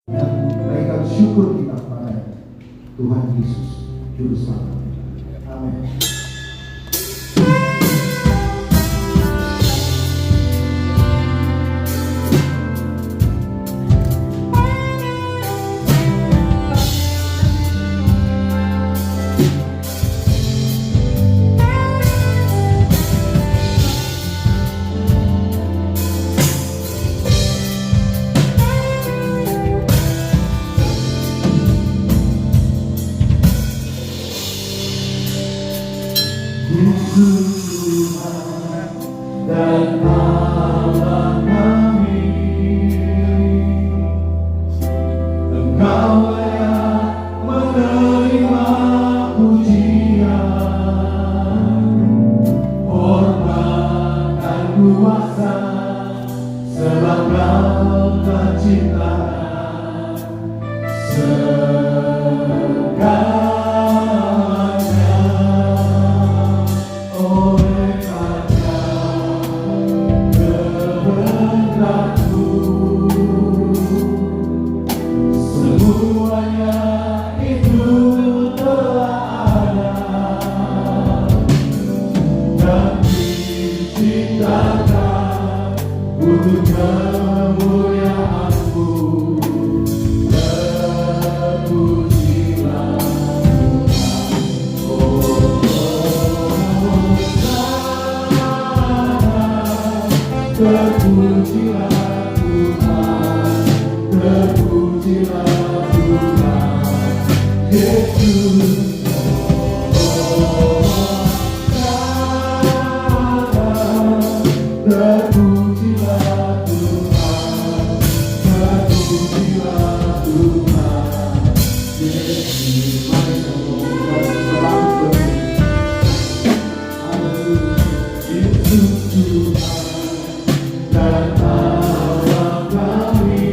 dan menaikkan syukur kita kepada Tuhan Yesus Juru Selamat kita. Amin. Dan Allah kami, Engkau layak menerima pujian, hormat dan kuasa, sebab Kau terciptakan segalanya. Oleh karena kehendakmu, semuanya itu telah ada dan diciptakan untuk kemuliaan-Mu. Terpujilah Tuhan, terpujilah Tuhan, Yesus. Terpujilah Tuhan, terpujilah Tuhan, Yesus. Mari kita selalu Yesus Tuhan dan Allah kami,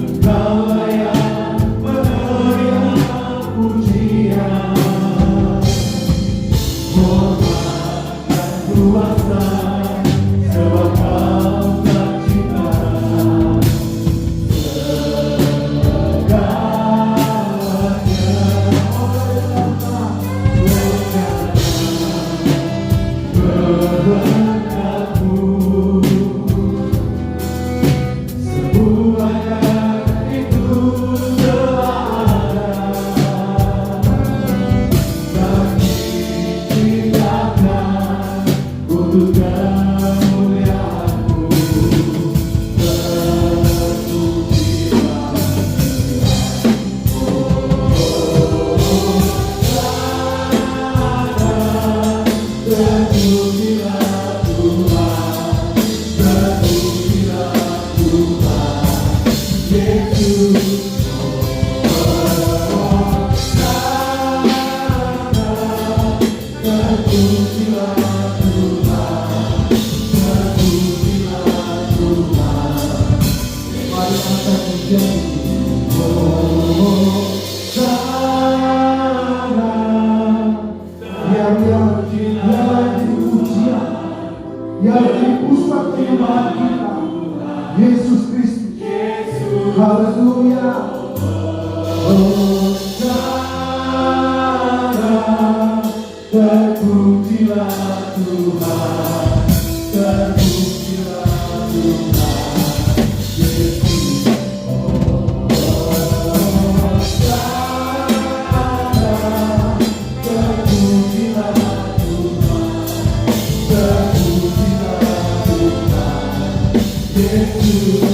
Engkau layak menerima pujian, hormat dan kuasa, sebab Kau terciptakan yang di pusat kehidupan kita, Yesus Kristus. Haleluya. Terpujilah Tuhan, terpujilah Tuhan, Yesus. Terpujilah Tuhan, terpujilah Tuhan, Yesus.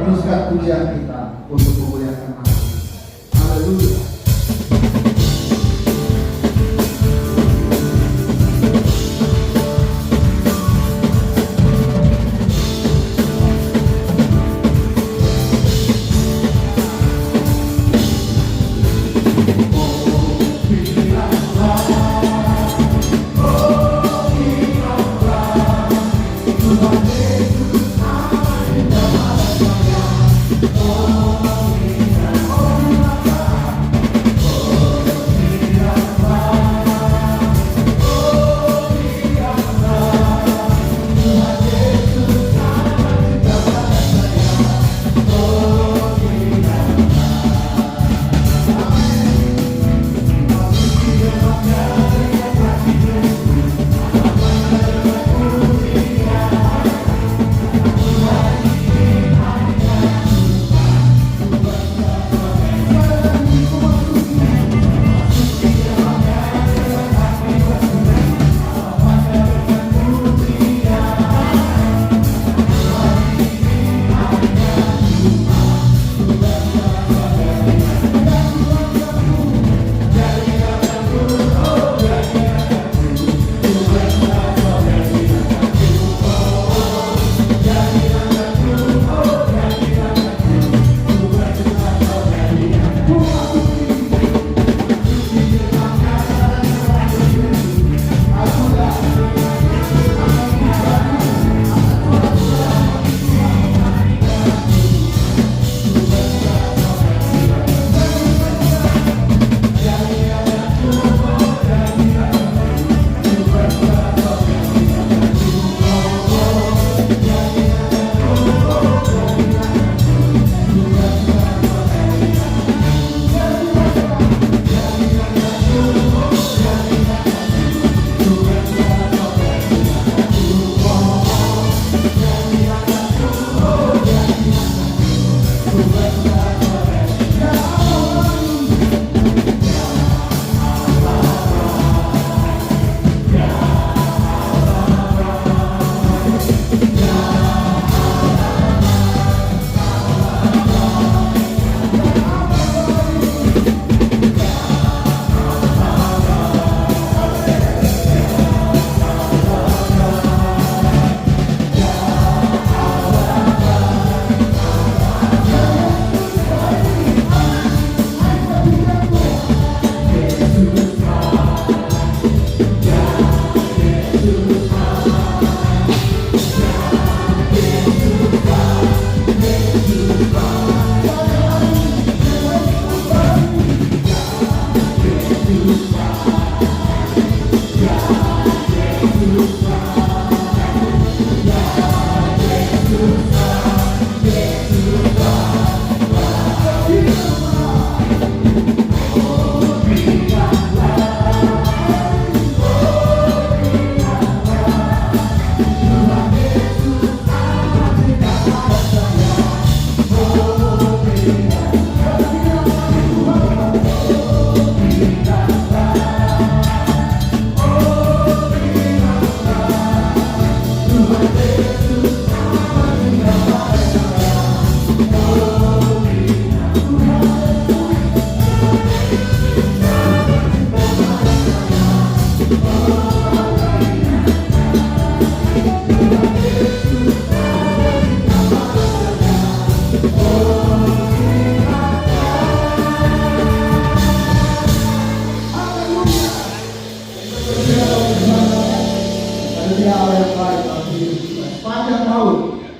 Teruskan pujian kita untuk memuliakan nama.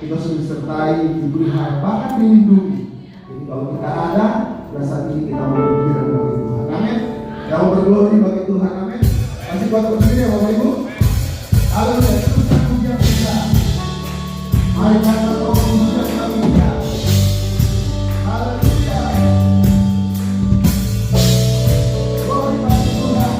kita sudah disertai, diberi hak, bahkan dilindungi. Jadi kalau kita ada, pada saat ini kita mau bergembira bagi Tuhan. Amin. Yang berglori bagi Tuhan. Amin. Masih buat berdiri ya Bapak Ibu. Haleluya. Teruskan pujian kita. Mari kita pujian kita. Haleluya. Glori bagi Tuhan.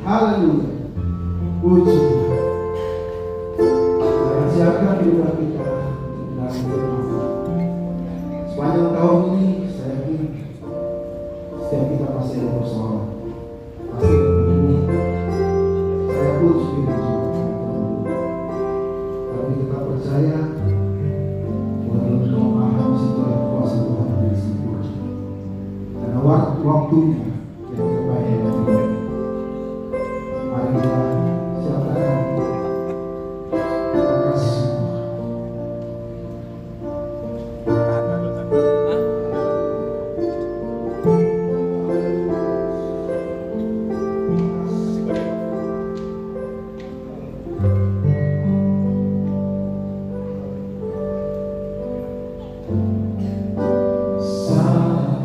Haleluya. Puji Tuhan. Tuhan siapkan hidup kita dalam firman. Sepanjang tahun ini saya yakin setiap kita pasti ada persoalan, pasti bertemu. Saya pun sendiri juga, tapi kita percaya Tuhan lebih memahami situ yang kuasa Tuhan di situ. Karena waktunya yang terbaik dari kita. Mari kita siapkan kasih semua.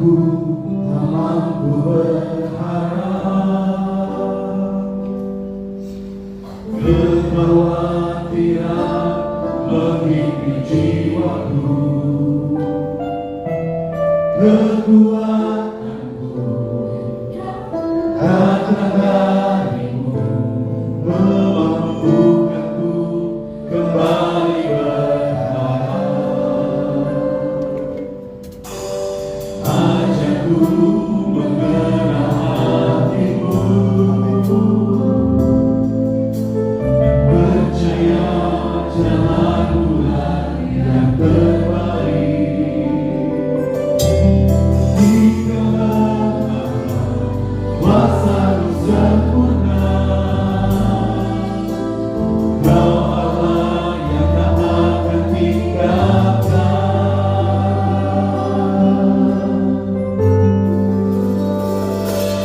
Aku tak mampu berharap, kekhawatiran menghimpit jiwaku, kekuatanku datang darimu, memampukanku kembali berharap. Ajakku mengenal hatimu, percaya jalan Tuhan yang terbaik. Dikala kuasa-Mu sempurna, Kau Allah yang tak akan tinggalkan.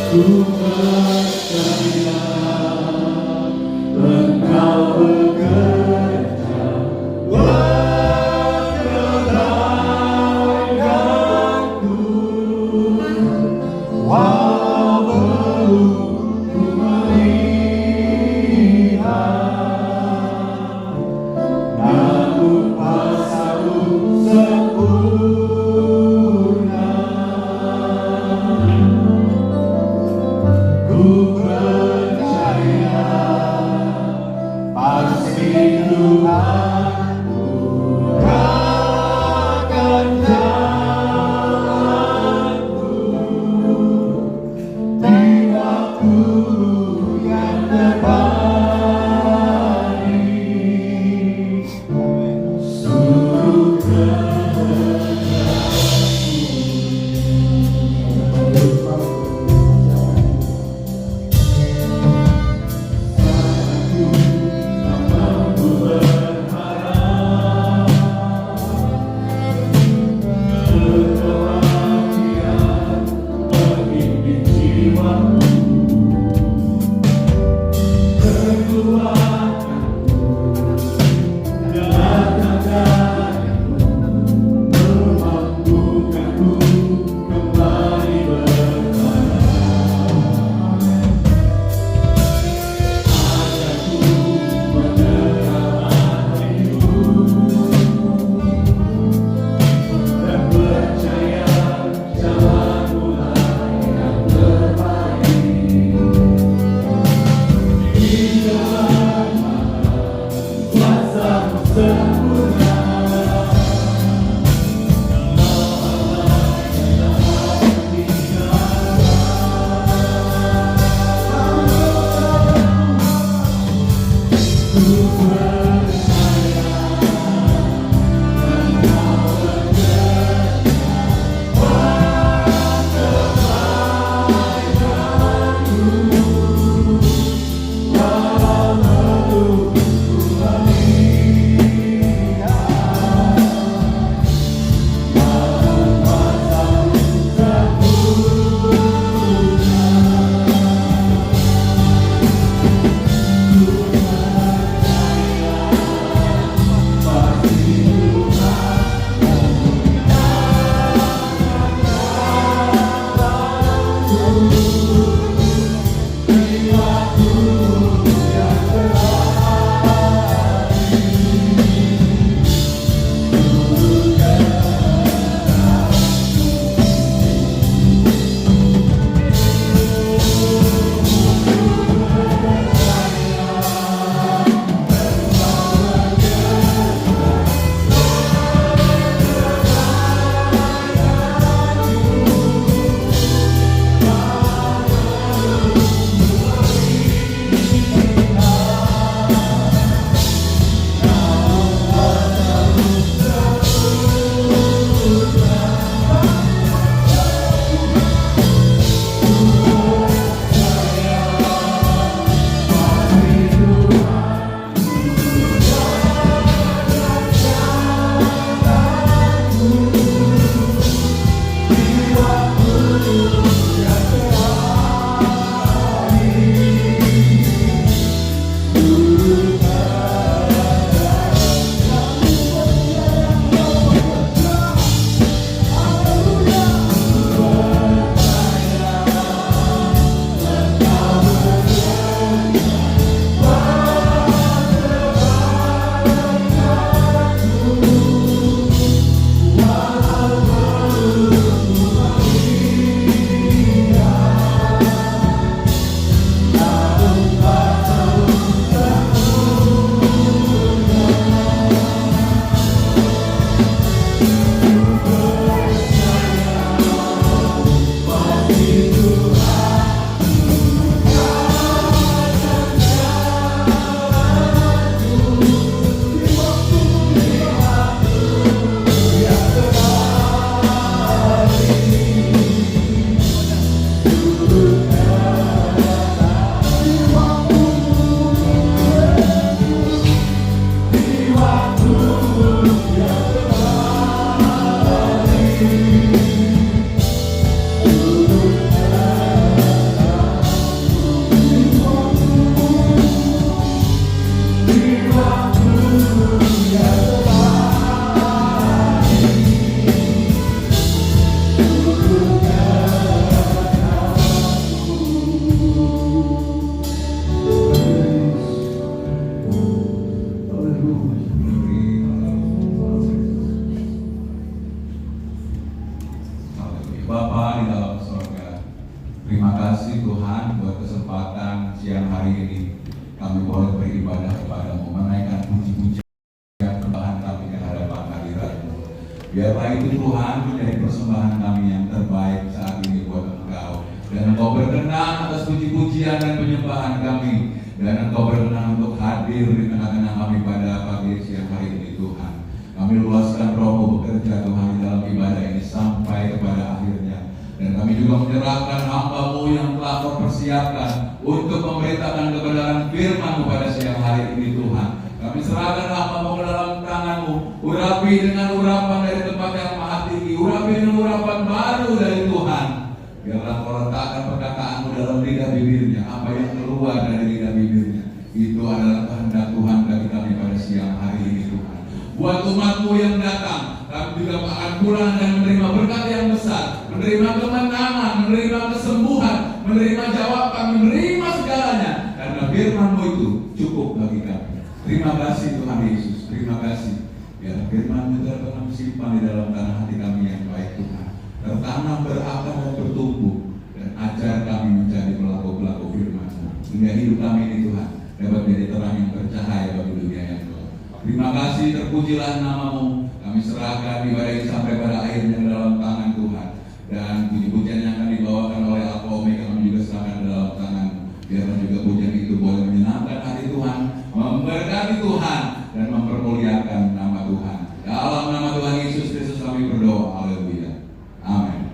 Ku percaya Engkau bekerja menyelamatkanku, walau belum ku melihat, namun kuasa-Mu sempurna. Ku percaya pasti Tuhan murahkan jalanku, Terima kasih Tuhan buat kesempatan siang hari ini kami boleh beribadah kepada-Mu, menaikkan puji-pujian persembahan kami ke hadapan hadirat-Mu. Biarlah itu Tuhan menjadi persembahan kami yang terbaik saat ini buat Engkau. Dan Engkau berkenan atas puji-pujian dan penyembahan kami. Dan Engkau berkenan untuk hadir di tengah-tengah kami pada pagi siang hari ini Tuhan. Kami luaskan Roh-Mu bekerja Tuhan di dalam ibadah ini sampai kepada akhirnya. Dan kami juga menyerahkan hamba-Mu yang telah Kau persiapkan untuk memberitakan kebenaran firman-Mu pada siang hari ini Tuhan. Kami serahkan hamba-Mu ke dalam tangan-Mu. Urapi dengan urapan dari tempat yang maha tinggi. Urapi dengan urapan baru dari Tuhan. Biarlah Kau letakkan perkataan-Mu dalam lidah bibirnya. Apa yang keluar dari lidah bibirnya, itu adalah kehendak Tuhan bagi kami pada siang hari ini Tuhan. Buat umat-Mu yang datang, kami juga akan pulang dan menerima berkat yang besar, menerima kemenangan, menerima kesembuhan, menerima jawaban, menerima segalanya. Karena firman-Mu itu cukup bagi kami. Terima kasih Tuhan Yesus, terima kasih. Biar firman-Mu dapat kami simpan di dalam tanah hati kami yang baik Tuhan. Tertanam, berakar dan bertumbuh. Dan ajar kami menjadi pelaku-pelaku firman-Mu. Hingga hidup kami ini Tuhan dapat menjadi terang yang bercahaya bagi dunia yang gelap. Terima kasih, terpujilah nama-Mu. Kami serahkan ibadah ini sampai pada akhirnya dalam tangan Tuhan. Dan puji-pujian yang akan dibawakan oleh Alfa Omega kami juga serahkan dalam tangan-Mu. Biarlah juga pujian itu boleh menyenangkan hati Tuhan, memberkati Tuhan, dan mempermuliakan nama Tuhan. Dalam nama Tuhan Yesus Kristus kami berdoa. Haleluya. Amin.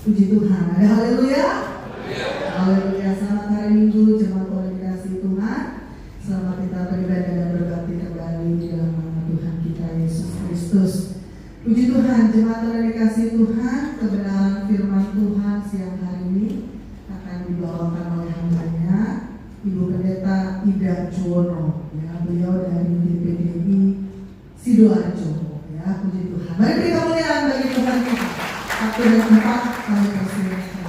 Puji Tuhan, ada haleluya. Haleluya, selamat hari Minggu jemaat oleh dikasih Tuhan. Selamat kita beribadah dan berbakti kembali di dalam nama Tuhan kita Yesus Kristus. Puji Tuhan, jemaat oleh dikasih Tuhan, kebenaran firman Tuhan siang hari ini akan dibawakan oleh hambanya Ibu Pendeta Ida Juwono, ya, beliau dari DPDI Sidoarjo, ya. Puji Tuhan. Mari beri kemuliaan bagi Tuhan kita. Waktu dan tempat kami persilakan.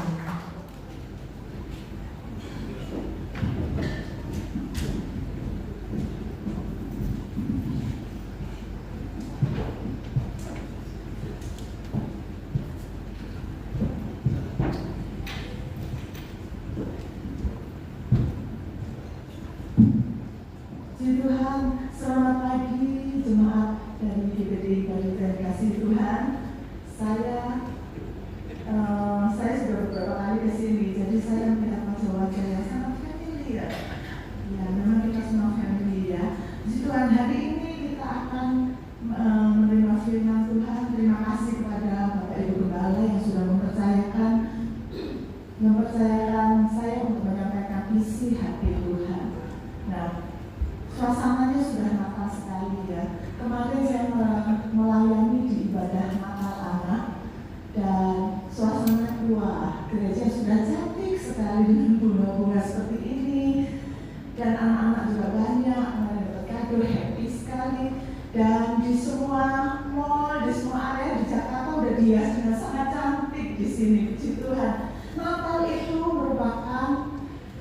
Puji Tuhan, selamat pagi jemaat dari GPD Balita Kasih Tuhan. Saya sudah beberapa kali ke sini, jadi saya melihat wajah-wajah yang sangat familiar. Ya, memang kita semua familiar. Puji Tuhan, hari ini kita akan menerima firman Tuhan. Terima kasih kepada Bapak Ibu Gembala yang sudah mempercayakan saya untuk menyampaikan isi hati Tuhan. Nah, suasananya sudah Natal sekali, ya. Kemarin saya melayani di ibadah Natal anak dan suasana wah, gereja sudah cantik sekali dengan bunga-bunga seperti ini dan anak-anak juga banyak, anak dapat kado, happy sekali. Dan di semua mall, di semua area di Jakarta udah dihias dengan sangat cantik di sini. Puji Tuhan. Natal itu merupakan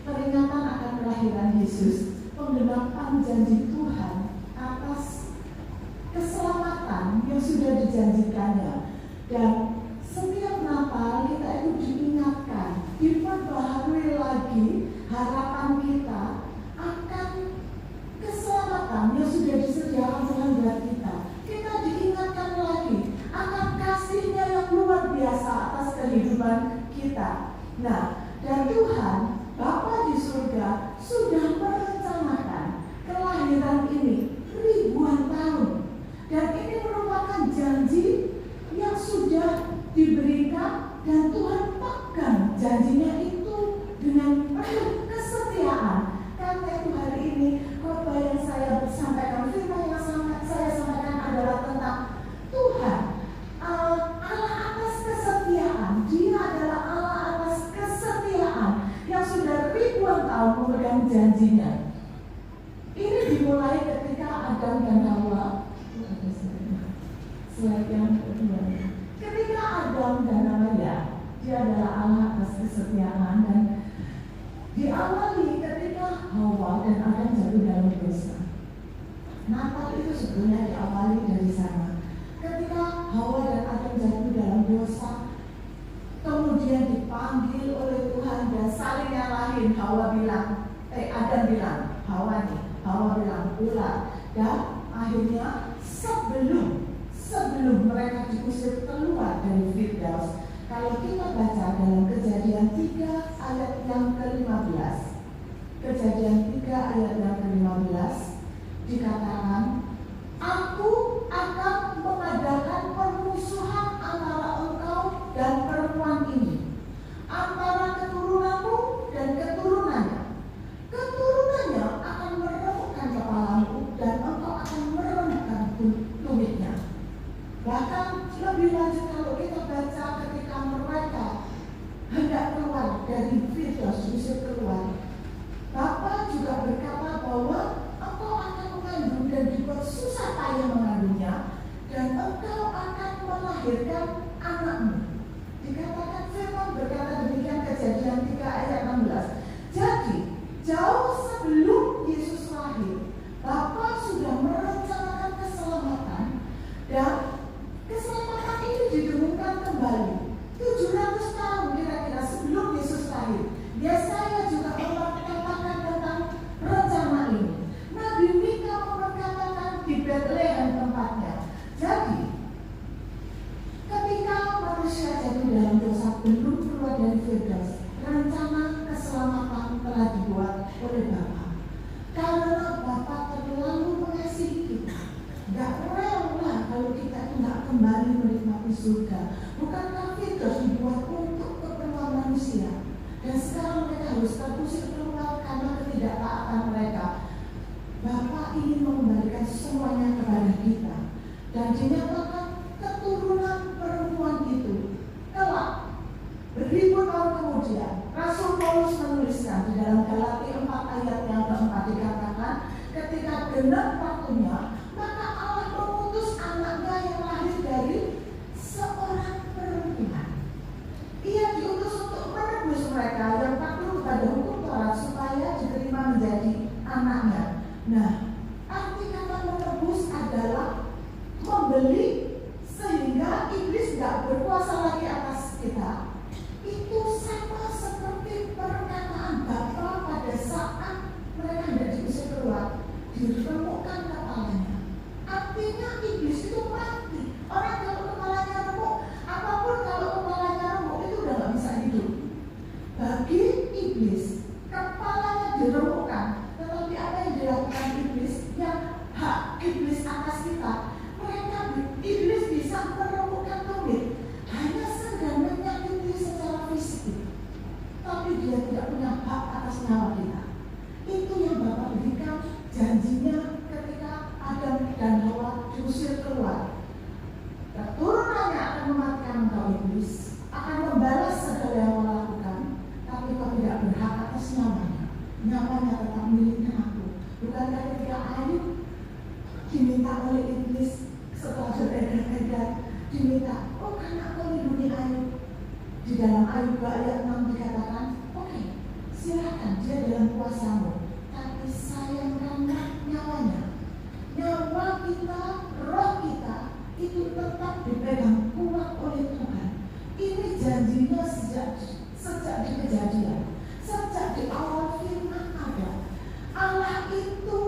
peringatan akan kelahiran Yesus, penggenapan janji Tuhan atas keselamatan yang sudah dijanjikannya. Dan setiap Natal kita itu diingatkan, diperbaharui lagi harapan kita akan keselamatan yang sudah disediakan Tuhan buat kita. Kita diingatkan lagi akan kasih-Nya yang luar biasa atas kehidupan kita. Nah, dan Tuhan Bapa di surga sudah merencanakan kelahiran ini ribuan tahun. Dan ini merupakan janji yang sudah diberikan dan Tuhan pegang janjinya itu dengan penuh kesetiaan. Karena itu hari ini khotbah yang saya sampaikan, firman yang saya sampaikan adalah tentang Tuhan, Allah atas kesetiaan. Dia adalah Allah atas kesetiaan yang sudah ribuan tahun memegang janjinya. Ini dimulai ketika Adam dan Hawa. Slide yang kedua. Ketika Adam dan Hawa, ya, dia adalah Allah atas kesetiaan, dan diawali ketika Hawa dan Adam jatuh dalam dosa. Natal itu sebenarnya diawali dari sana. Ketika Hawa dan Adam jatuh dalam dosa, kemudian dipanggil oleh Tuhan dan saling nyalahin. Adam bilang, Hawa bilang ular. Dan akhirnya sebelum mereka diusir keluar dari Firdaus, kalau kita baca dalam Kejadian 3 ayat yang ke-15, Kejadian 3 ayat yang ke-15 dikatakan, Aku akan mengadakan permusuhan antara engkau dan perempuan ini, antara keturunanmu dan keturunannya. Keturunannya akan meremukkan kepalamu dan engkau akan meremukkan tumitnya. Bahkan lebih lanjut kalau kita baca ketika mereka hendak keluar dari Firdaus, diusir keluar, Bapa juga berkata bahwa engkau akan mengandung dan dibuat susah payah mengandungnya, dan engkau akan melahirkan anakmu. Dikatakan firman berkata demikian, Kejadian 3 ayat 16. Jadi jauh sebelum Yesus lahir, Bapa sudah merencanakan keselamatan, dan keselamatan ini didengungkan kembali 700 tahun kira-kira sebelum Yesus lahir. Yesaya juga mengatakan tentang rencana ini. Nabi Mika mengatakan di Bethlehem tempatnya. Jadi ketika manusia jatuh dalam dosa belum keluar dari Firdaus, rencana keselamatan telah dibuat oleh Bapa. Karena Bapa terlalu mengasihi kita, gak rela kalau kita itu gak kembali menikmati surga. Bukankah Firdaus dibuat untuk dinyatakan keturunan perempuan itu kelak beribu tahun kemudian Rasul Paulus menuliskan di dalam Galatia 4 ayat yang keempat dikatakan, ketika genap waktunya maka Allah mengutus anaknya yang lahir dari seorang perempuan. Ia diutus untuk menebus mereka yang takluk kepada hukum Taurat supaya diterima menjadi anaknya. Nah, arti kata menebus adalah membeli sehingga iblis tidak berkuasa lagi atas kita. Itu sama seperti perkataan Bapa pada saat mereka hendak diusir keluar, diremukkan kepalanya. Artinya iblis itu mati. Orang kalau kepalanya remuk, apapun kalau kepalanya remuk itu udah gak bisa hidup. Bagi iblis, kepalanya diremukkan. Tetapi apa yang dilakukan iblis, yang hak iblis atas kita, iblis bisa meremukkan tumit, hanya sedang menyakiti secara fisik, tapi dia tidak punya hak atas nyawa kita. Itu yang Bapa berikan janjinya ketika Adam dan Hawa diusir keluar. Keturunannya akan mematikan engkau iblis, akan membalas segala yang kau lakukan, tapi kau tidak berhak atas nyawanya. Nyawanya tetap miliknya aku. Bukankah ketika Ayub diminta oleh iblis setelah beredar-edar, diminta, oh karena kau lindungi Ayub. Di dalam Ayub 2 ayat 6 dikatakan, oke, silakan dia dalam kuasamu, tapi sayangkanlah nyawanya. Nyawa kita, roh kita itu tetap dipegang kuat oleh Tuhan. Ini janjinya sejak di Kejadian, sejak di awal firman ada. Allah itu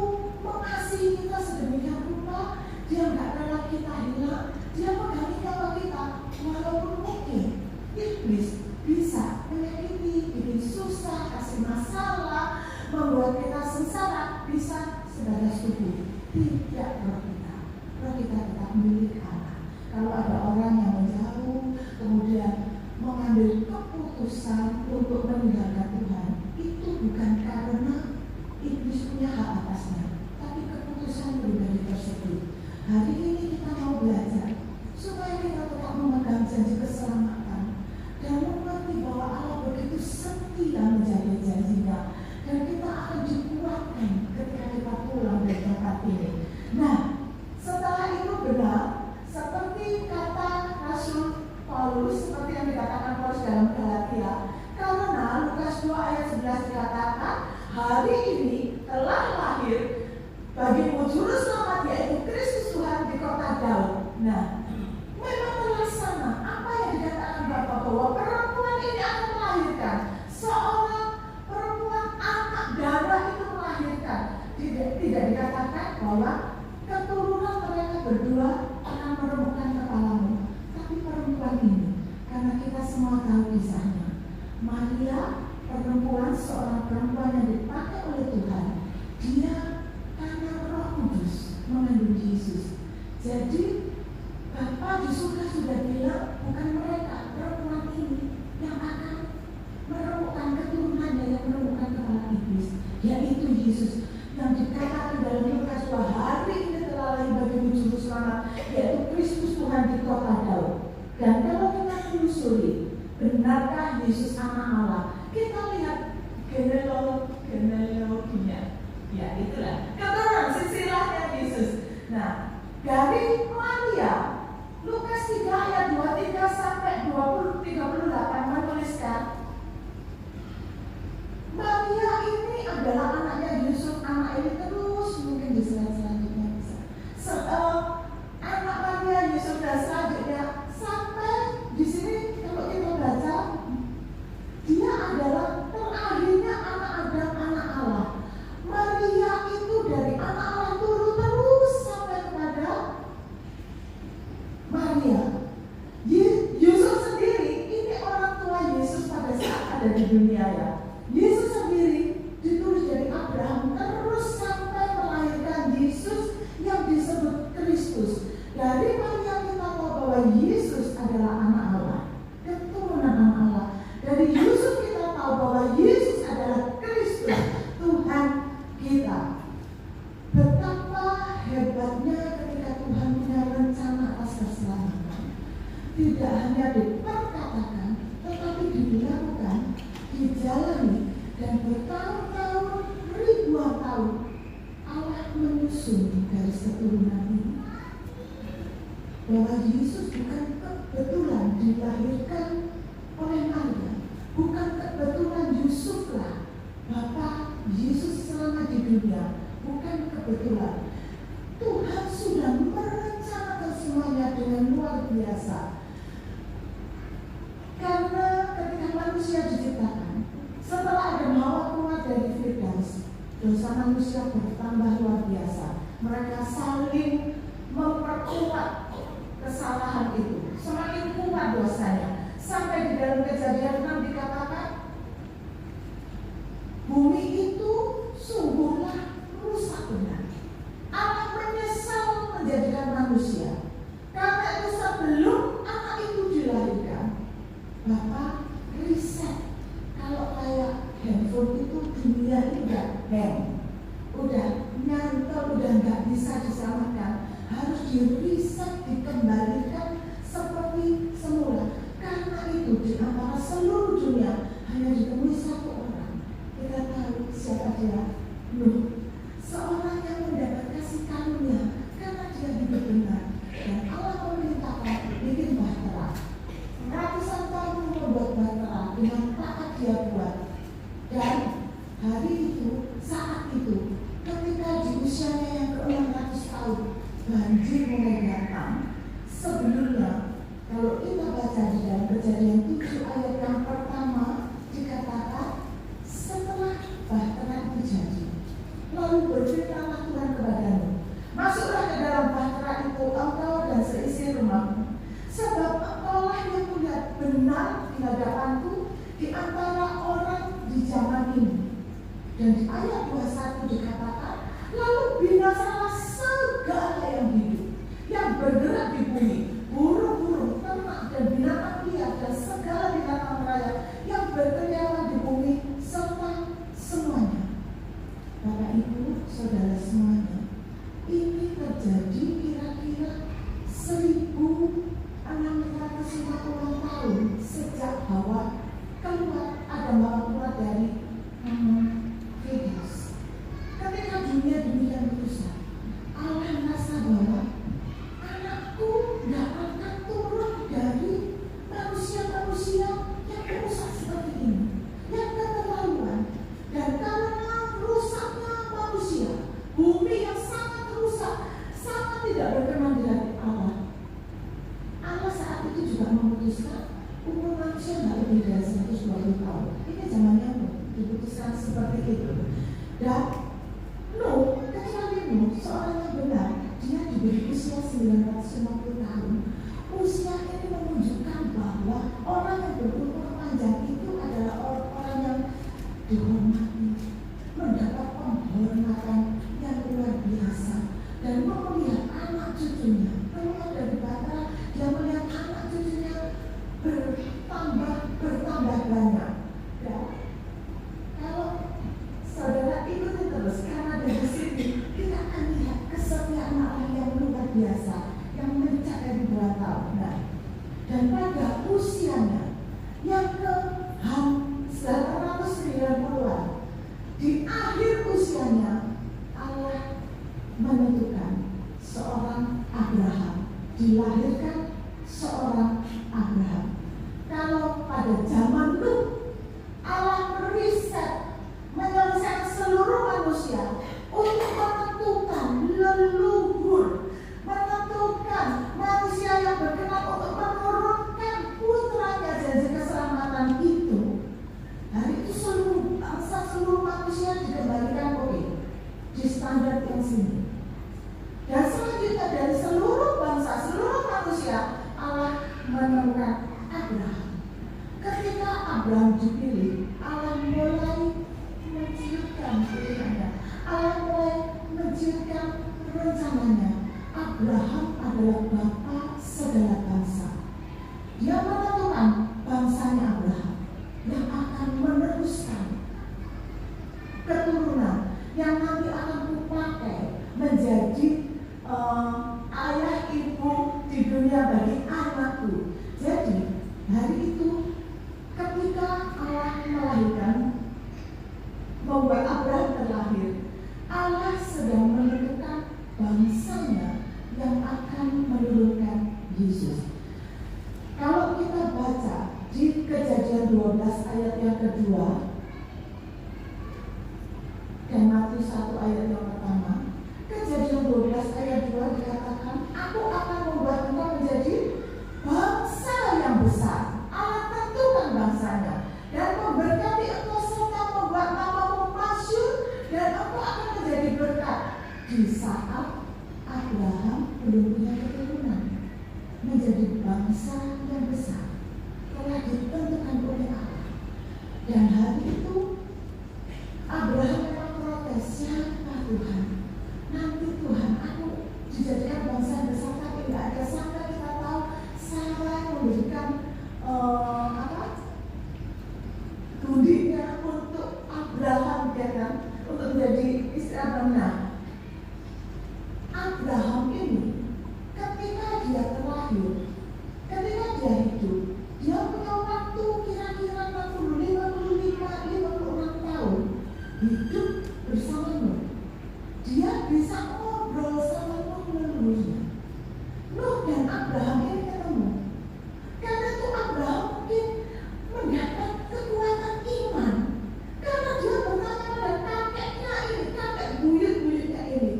mengasihi kita sedemikian rupa, dia nggak rela kita hilang, dia megang nyawa kita. Walaupun mungkin iblis bisa menyakiti, bikin susah, kasih masalah, membuat kita sengsara, bisa sebatas tubuh. Tidak roh kita tetap milik Allah. Kalau ada orang yang menjauh, kemudian mengambil keputusan untuk meninggalkan Tuhan, itu bukan karena iblis punya hak atasnya, tapi keputusan pribadi tersebut. Hari ini kita mau belajar supaya kita tetap memegang janji keselamatan dan mengerti bahwa Allah begitu setia menjaga janjinya, dan kita akan dikuatkan ketika kita pulang dari tempat ini. Nah, setelah itu benar seperti kata Rasul Paulus, seperti yang dikatakan Paulus dalam Galatia, karena Lukas 2 ayat 11 dikatakan, hari ini telah lahir bagimu juru selamat, yaitu Kristus Tuhan di kota Daud. Nah, memang terlaksana apa yang dikatakan Bapak, bahwa perempuan ini akan melahirkan seorang perempuan, anak darah itu melahirkan. Tidak dikatakan bahwa keturunan mereka berdua akan meremukkan kepalamu, tapi perempuan ini, karena kita semua tahu kisahnya, Maria, perempuan, seorang perempuan yang dipakai oleh Tuhan, dia karena Roh Kudus mengandung Yesus. Jadi Bapa di surga sudah bilang, bukan mereka, perempuan ini yang akan meremukkan keturunannya, yang meremukkan kepala iblis, yaitu Yesus. Yang dikatakan dalam Lukas 2, hari ini telah lahir bagimu juru selamat, yaitu Kristus Tuhan di kota Daud. Dan kalau kita telusuri, benarkah Yesus anak Allah? Kita lihat genealoginya, ya itulah keturunan silsilahnya Yesus. Nah, dari Maria, Lukas 3 ayat 23 sampai 38 menuliskan, Maria ini adalah anaknya Yusuf. Anak ini terus mungkin di selanjutnya bisa anak Maria, Yusuf dan selanjutnya sampai di sini. Kalau kita baca, dia adalah terakhirnya anak Adam, anak Allah. Maria itu dari anak Allah turun terus sampai kepada Maria. Yusuf sendiri ini orang tua Yesus pada saat ada di dunia, ya. Yesus sendiri ditulis dari Abraham terus sampai tidak hanya diperkatakan, tetapi dilakukan, dijalani, dan bertahun-tahun, ribuan tahun Allah menyusun garis keturunan ini. Bahwa Yesus bukan kebetulan dilahirkan oleh Maria, bukan kebetulan Yusuflah Bapa Yesus selama di dunia, bukan kebetulan. Tuhan sudah merencanakan semuanya dengan luar biasa. Karena ketika manusia diciptakan, setelah Adam Hawa keluar dari Firdaus, dosa manusia bertambah luar biasa. Mereka saling memperkuat kesalahan itu, semakin kuat dosanya. Sampai di dalam Kejadian 6 dikatakan, bumi itu sungguhlah rusak benar. Allah menyesal menjadikan manusia. Karena itu sebelum anak itu dilahirkan, Bapak riset. Kalau kayak handphone itu dunia ini udah hang, udah nyantol, udah nggak bisa diselamatkan, harus diriset, dikembalikan seperti semula. Karena itu di antara seluruh dunia hanya ditemui satu orang. Kita tahu siapa dia? Nuh, seorang yang mendapat kasih karunia karena dia hidup benar. Dan Allah memerintahkan bikin bahtera. Ratusan tahun membuat bahtera dengan taat dia buat. Dan hari itu, saat itu, ketika di usianya yang ke-600 tahun, banjir mulai datang. Sebelumnya, kalau kita baca di dalam Kejadian 7 ayat yang pertama, dikatakan setelah bahtera itu jadi, lalu berfirmanlah Tuhan kepadamu, masuklah ke dalam bahtera itu engkau dan seisi rumahmu, sebab engkaulah yang melihat benar di hadapanku di antara orang di zaman ini. Dan di ayat 21 dikatakan, lalu binasalah segala yang hidup, yang bergerak di bumi, burung-burung, ternak dan binatang liar dan segala binatang raya yang berkeliaran di bumi, serta semuanya. Bapak Ibu, saudara semuanya, ini terjadi kira-kira 1650 tahun sejak Hawa keluar, Adam Hawa keluar dari Firdaus. Ketika dunia demikian rusak, Allah merasa bahwa anakku tidak akan turun dari manusia-manusia yang rusak seperti ini, yang keterlaluan. Dan karena rusaknya manusia, bumi yang sangat rusak, sangat tidak berkenan di hati Allah, Allah saat itu juga memutuskan umur manusia tidak lebih dari 120 tahun. Ini zamannya diputuskan seperti itu. Dan Nuh, kecuali Nuh, seorang yang benar, dia diberi usia 950 tahun. Usia ini menunjukkan bahwa orang yang berumur panjang itu adalah orang yang dihormati, mendapat penghormatan yang luar biasa, dan mau melihat anak cucunya keluar dari bahtera, dia melihat anak cucunya bertambah banyak. Dan kalau saudara ikuti terus, karena dari sini kita akan lihat kesetiaan Allah yang luar biasa, yang mencapai ribuan tahun. Nah, dan pada usianya yang ke 990-an, di akhir usianya Allah menentukan seorang Abraham, dilahirkan seorang Abraham. Kalau pada zaman Nuh, Allah meriset, menyelesaikan seluruh manusia untuk menentukan leluhur, menentukan manusia yang berkenan untuk menurunkan putranya janji keselamatan itu. Hari itu seluruh bangsa, seluruh manusia dikembalikan di standar yang sini. Dan selanjutnya dari seluruh bangsa, seluruh manusia, Allah menemukan Abraham. Ketika Abraham dipilih, Allah mulai menciutkan pilihannya. Allah mulai menciutkan rencananya. Abraham adalah bapa segala bangsa. Dia menentukan bangsanya Abraham yang akan meneruskan keturunan yang nanti akan kupakai menjadi ayah ibu di dunia bagi anakku. Jadi hari itu ketika Allah melahirkan, membuat Abraham terlahir, Allah sedang menentukan bangsanya yang akan menurunkan Yesus. Kalau kita baca di Kejadian 12 ayat yang kedua dan Matius 1 ayat yang pertama, Kejadian 12 ayat 2 dikatakan, aku akan membuat engkau menjadi bangsa yang besar. Allah tentukan bangsanya dan memberkati engkau serta membuat namamu masyhur dan engkau akan menjadi berkat. Di saat Abraham belum punya keturunan, menjadi bangsa yang besar telah ditentukan oleh Allah. Dan hari itu Abraham memang protes, siapa Tuhan? Nanti Tuhan, aku dijadikan bangsa yang besar, tapi tidak ada sangka kita tahu Sarah memberikan bundiknya untuk Abraham, ya kan, untuk menjadi istri Abraham. Nah, Abraham ini ketika dia terlahir, ketika dia hidup, dia punya waktu kira-kira 56 tahun hidup bersama Nuh. Dia bisa ngobrol sama Nuh leluhurnya. Nuh dan Abraham ini ketemu. Karena itu Abraham mungkin mendapat kekuatan iman. Karena dia bertanya pada kakeknya ini, kakek buyut-buyutnya ini,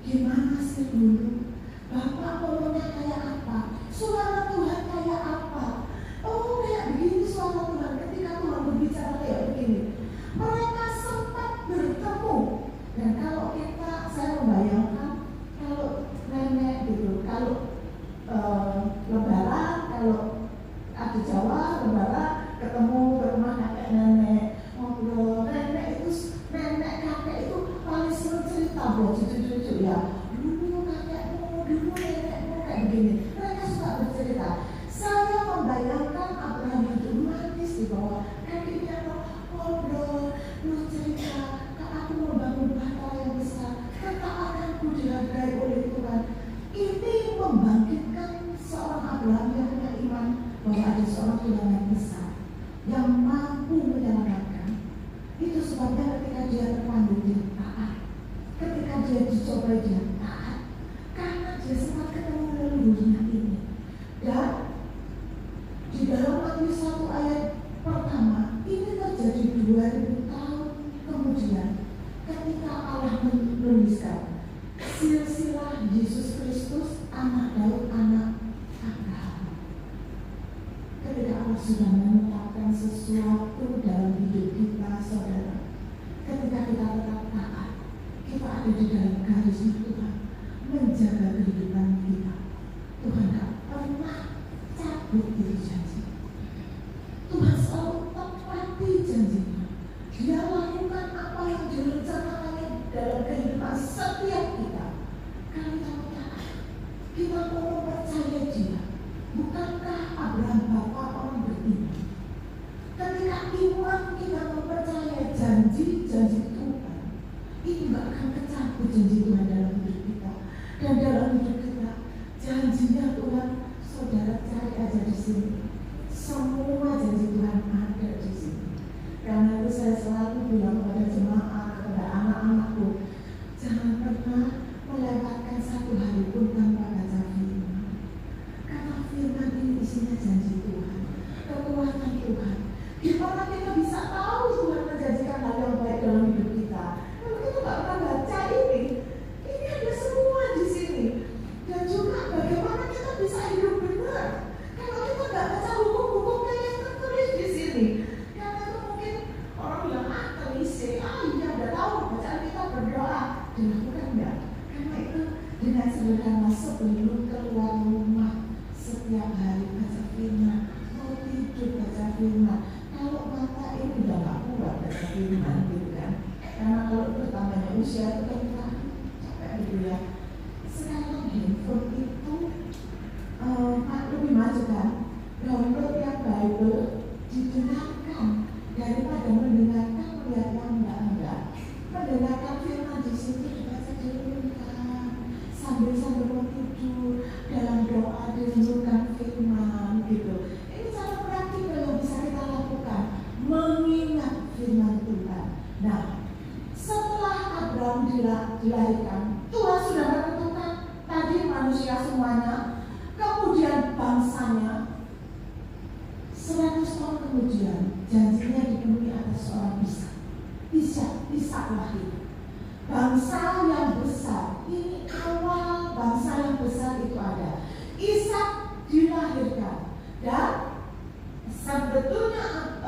gimana sih dulu? Bapak ngomongnya kayak apa? Suara Tuhan kayak apa? Oh, kayak begini suara Tuhan ketika Tuhan berbicara kayak begini. Mereka sempat bertemu. Dan kalau saya membayangkan kalau nenek gitu, kalau lebaran, kalau ada Jawa lebaran ketemu ke rumah kakek nenek ngobrol, nenek kakek itu paling sering cerita buat cucu-cucu ya. Dulu kakekmu, dulu nenekmu kayak begini. Mereka suka bercerita. Saya membayangkan Abraham itu manis di bawah kakeknya ngobrol, cerita. Aku membangun bahtera yang besar, ketaatanku dihargai oleh Tuhan. Ini membangkitkan seorang Abraham yang punya iman bahwa ada seorang Tuhan yang besar yang mampu menyelamatkan. Itu sebabnya ketika dia terpanggil dia taat, ketika dia dicoba dia taat, karena dia sempat ketemu leluhurnya ini. Dan di dalam Matius 1 ayat pertama ini terjadi 2000 tahun kemudian, ketika Allah menuliskan silsilah Yesus Kristus, anak Daud, anak Abraham. Ketika Allah sudah menetapkan sesuatu dalam hidup kita, saudara, ketika kita tetap taat, kita ada di dalam garisnya Tuhan menjaga kehidupan kita. Tuhan tak pernah cabut dari janji. Tuhan selalu tepati janjinya. Dia lakukan apa yang direncanakannya dalam kehidupan setiap kita. Kalau kita taat, kita mau mempercayai Dia. Bukankah Abraham bapak orang beriman? Ketika iman kita mempercayai janji-janji Tuhan, itu gak akan kecabut janji Tuhan dalam hidup kita. Dan dalam hidup kita, janjinya Tuhan, saudara cari aja di sini. Semua janji Tuhan ada di sini. Karena itu saya selalu bilang kepada jemaat, kepada anak-anakku, jangan pernah melewatkan satu hari pun tanpa baca firman. Karena firman ini isinya janji Tuhan, kekuatan Tuhan. Gimana kita bisa tahu Tuhan menjanjikan hal yang baik dalam hidup kita? Kalau kita nggak pernah baca ini ada semua di sini. Dan juga bagaimana kita bisa hidup benar? Kalau kita nggak baca hukum-hukumnya yang tertulis di sini. Orang bilang, klise, iya udah tahu bacaan kita berdoa. Dilakukan enggak? Karena itu dengan sederhana sebelum keluar rumah setiap hari baca firman, mau tidur baca firman. Kalau mata ini udah gak kuat baca firman gitu kan. Karena kalau bertambahnya usia itu kan kita capek gitu ya. Sekarang handphone itu lebih maju kan. Download yang Bible didengarkan daripada mendengarkan melihat yang enggak. Mendengarkan firman di situ dibaca direnungkan sambil mau tidur, dalam doa direnungkan firman gitu. semuanya. Kemudian bangsanya 100 tahun kemudian janjinya dipenuhi atas seorang Ishak lahir. Bangsa yang besar, ini awal bangsa yang besar itu ada. Ishak dilahirkan dan sebetulnya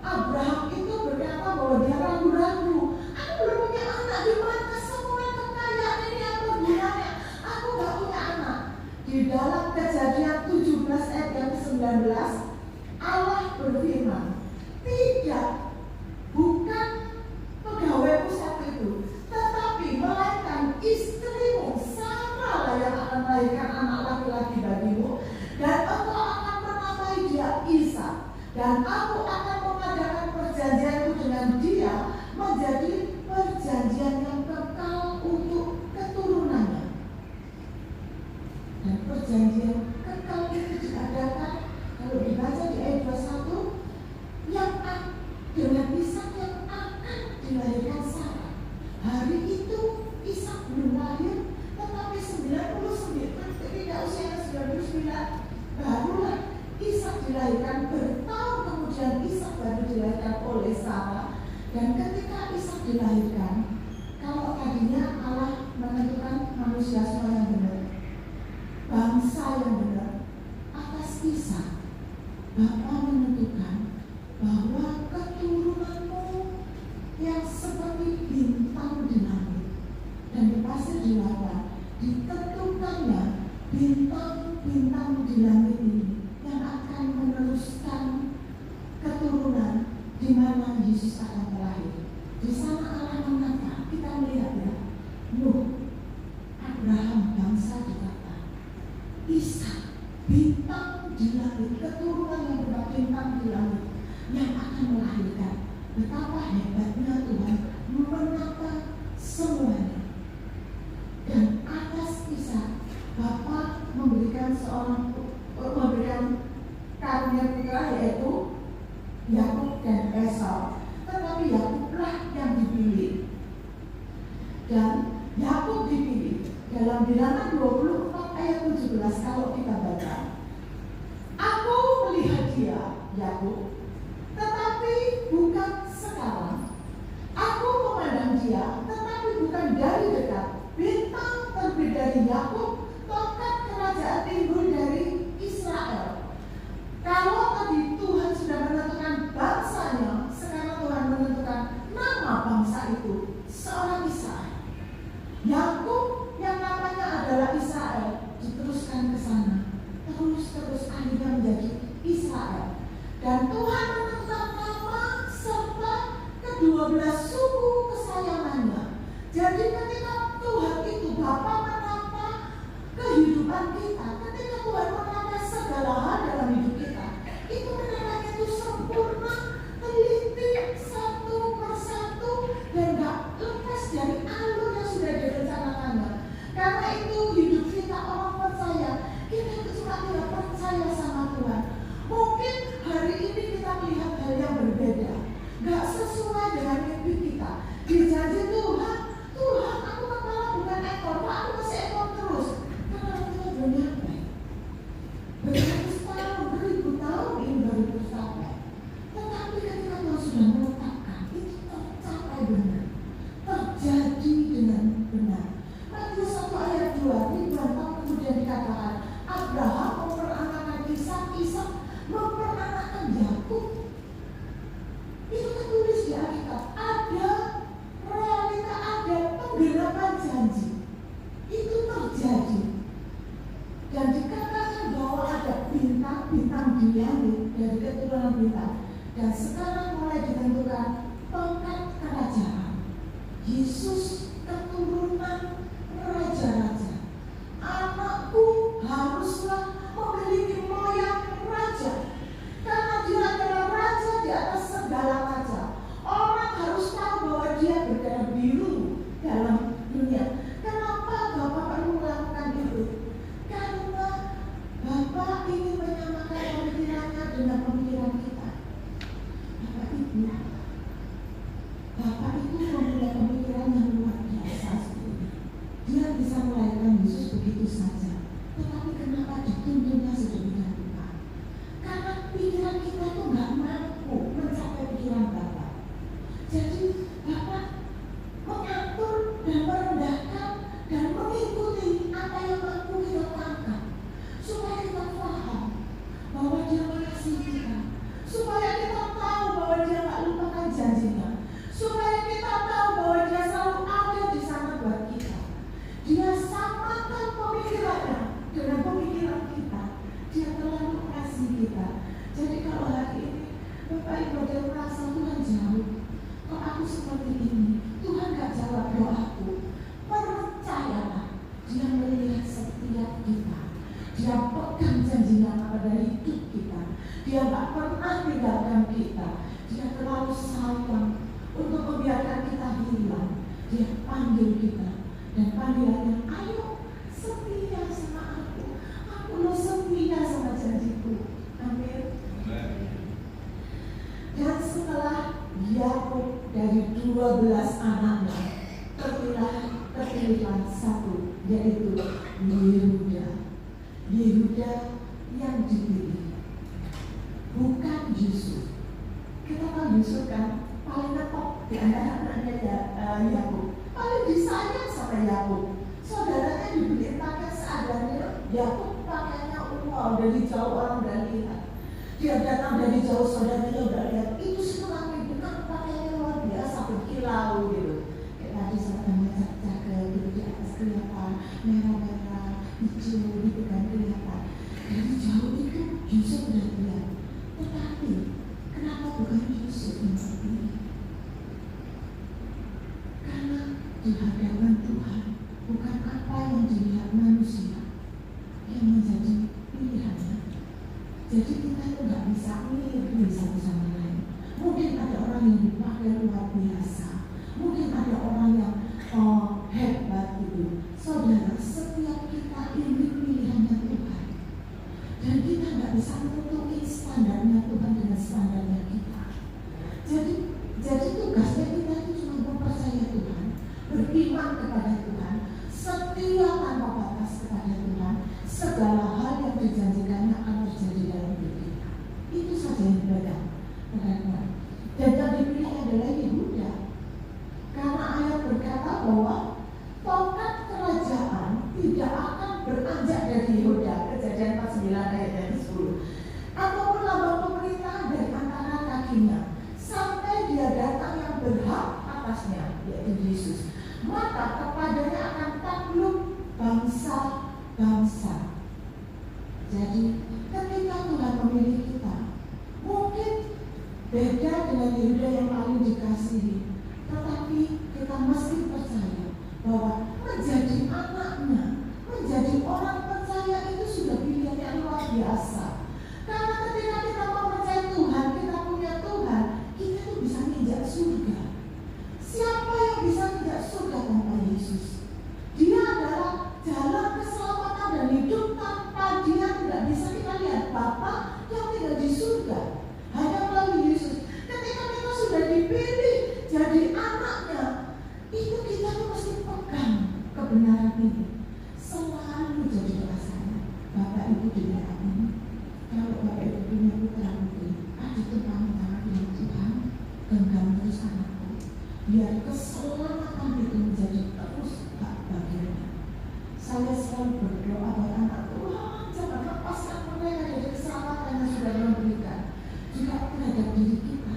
Abraham itu berkata bahwa dia ragu-ragu. Aku belum punya anak, di mana semua kekayaan ini apa gunanya? Aku gak punya anak. Di dalam Kejadian 17 ayat yang ke-19 Allah berfirman, tidak, bukan pegawaimu satu itu, tetapi melainkan istrimu Sarah lah yang akan melahirkan anak laki-laki bagimu, dan engkau akan menamai dia Ishak, dan aku akan mengadakan perjanjianku dengan dia menjadi perjanjian yang kekal untuk keturunannya. Dan perjanjian kekal itu diadakan kalau dibaca di ayat 21 yang dengan Ishak yang akan dilahirkan Sarah. Hari itu Ishak belum lahir, tetapi 99 ketika usianya 99 barulah Ishak dilahirkan. Bertahun kemudian Ishak baru dilahirkan oleh Sarah. Dan ketika Ishak dilahirkan, kalau tadinya Allah menentukan manusia semua yang benar, bangsa yang benar, atas Ishak Bapa menentukan bahwa keturunanmu yang seperti bintang di langit, dan di pasir di lautan ditentukannya bintang-bintang di langit ini yang akan meneruskan keturunan di mana Yesus akan terlahir. Di sana Allah mengatakan, kita melihat ya, Nuh, Abraham, bangsa dikata, Ishak, bintang di langit, keturunan yang berbintang di langit yang akan melahirkan. Betapa hebatnya Tuhan menata semuanya. Dan atas Ishak, Bapa memberikan karunia putra, yaitu Yakub dan Esau. Tetapi Yakublah yang dipilih. Dan Yakub dipilih dalam Bilangan 24 ayat 17 kalau kita baca. Aku melihat dia, Yakub, tetapi bukan sekarang. Aku memandang dia, tetapi bukan dari dekat. Bintang terbit dari Yakub, tongkat kerajaan timbul dari Israel. Kalau tadi Tuhan sudah menentukan bangsanya, sekarang Tuhan menentukan nama bangsa itu, seorang Israel. Yakub yang namanya adalah Israel diteruskan ke sana, terus akhirnya menjadi Israel. Dan Tuhan menentukan nama serta ke-12 suku kesayangannya. Jadi ketika Tuhan itu Bapa menata kehidupan kita, ketika Tuhan menata segala hal dalam hidup kita, itu menatanya itu sempurna, teliti, satu persatu, dan gak lepas dari alur yang sudah direncanakannya. Karena itu hidup kita orang percaya, kita itu cuma tidak percaya sama Tuhan. Mungkin hari ini kita melihat hal yang berbeda, gak sesuai dengan mimpi kita. Dijanji Tuhan, aku kepala bukan ekor, Pak, aku masih ekor terus. Karena kita belum nyampe. Beratus tahun, beribu tahun ini baru tercapai. Tetapi ketika Tuhan sudah menetapkan, itu tercapai benar, terjadi dengan benar. Matius 1 ayat 2, ribuan tahun kemudian dikatakan, Abraham memperanakan Ishak memperanakan Yakub. Itu tertulis di Alkitab. Ada realita, ada penggenapan janji. Itu terjadi. Dan dikatakan bahwa ada bintang-bintang di langit dari keturunan bintang. Dan sekarang mulai ditentukan tongkat kerajaan. Yesus keturunan raja-raja. Anakku haruslah memiliki moyang raja, karena dia adalah raja di atas segala raja. Orang harus tahu bahwa dia berdarah biru dalam dunia. Kenapa Bapak perlu melakukan itu? Karena Bapak ingin menyamakan pemikirannya dengan pemikiran kita. Bapak itu mempunyai pemikiran yang luar biasa. Dia bisa melahirkan Yesus begitu saja. Dia pegang janjinya pada hidup kita. Dia gak pernah tinggalkan kita. Dia terlalu sayang untuk membiarkan kita hilang. Dia panggil kita, dan panggilannya, ayo setia sama aku. Aku lo setia sama janjiku. Amin. Dan setelah Yakub dari 12 anaknya, terpilihlah satu, yaitu Yehuda. Yehuda yang dipilih, bukan Yusuf. Kita tahu Yusuf kan paling top di antara anaknya Yakub, paling disayang sama Yakub. Saudaranya dibeliin pakaian seadanya, Yakub pakaiannya wow, dari jauh orang udah lihat. Dia datang dari jauh, saudaranya udah lihat, itu semua dengan pakaiannya luar biasa, berkilau gitu. Kayak tadi saudaranya cakep gitu, di atas kelihatan merah-merah, hijau gitu kan kelihatan. Dari jauh itu Yusuf udah lihat. Tetapi kenapa bukan Yusuf yang terpilih? Karena di hadapan Tuhan bukan apa yang dilihat manusia yang menjadi pilihannya. Jadi kita itu nggak bisa milih satu sama lain. Mungkin ada orang yang dipakai luar biasa, mungkin ada orang yang hebat gitu. Saudara, setiap kita ini pilihannya Tuhan, dan kita nggak bisa menutupi standarnya Tuhan dengan standarnya kita. Jadi tugasnya kita itu cuma mempercayai Tuhan, beriman kepada Tuhan, setia tanpa batas kepada Tuhan. Segala hal yang dijanjikannya akan terjadi dalam hidup kita. Itu saja yang dipegang. Dan yang dipilih adalah Yehuda, karena ayat berkata bahwa tongkat kerajaan tidak akan beranjak dari Yehuda, Kejadian 49 ayat 10, ataupun lambang pemerintahan dari antara kakinya, sampai dia datang yang berhak atasnya, yaitu Yesus. Maka kepadanya akan takluk bangsa-bangsa. Jadi ketika Tuhan memilih kita, mungkin beda dengan Yehuda yang paling dikasihi, tetapi kita mesti percaya bahwa menjadi anaknya, menjadi orang percaya itu sudah pilihan yang luar biasa. Karena ketika kita mau percaya Tuhan, kita punya Tuhan, kita itu bisa menginjak surga. Siapa yang bisa menginjak surga tanpa Yesus? Dia adalah jalan keselamatan dan hidup. Tanpa dia tidak bisa kita lihat Bapa yang tidak di surga, hanya melalui Yesus. Ketika kita sudah dipilih jadi anaknya, itu kita tuh mesti pegang kebenaran ini. Selalu jadi doa saya, Bapak Ibu di dalam ini, kalau Bapak Ibu punya putra putri, adik tumpang tangan dengan Tuhan, genggam terus anakku, biar keselamatan itu menjadi terus hak bagiannya. Saya selalu berdoa buat anak Tuhan, jangan lepaskan mereka dari keselamatan yang sudah memberikan. Juga terhadap diri kita,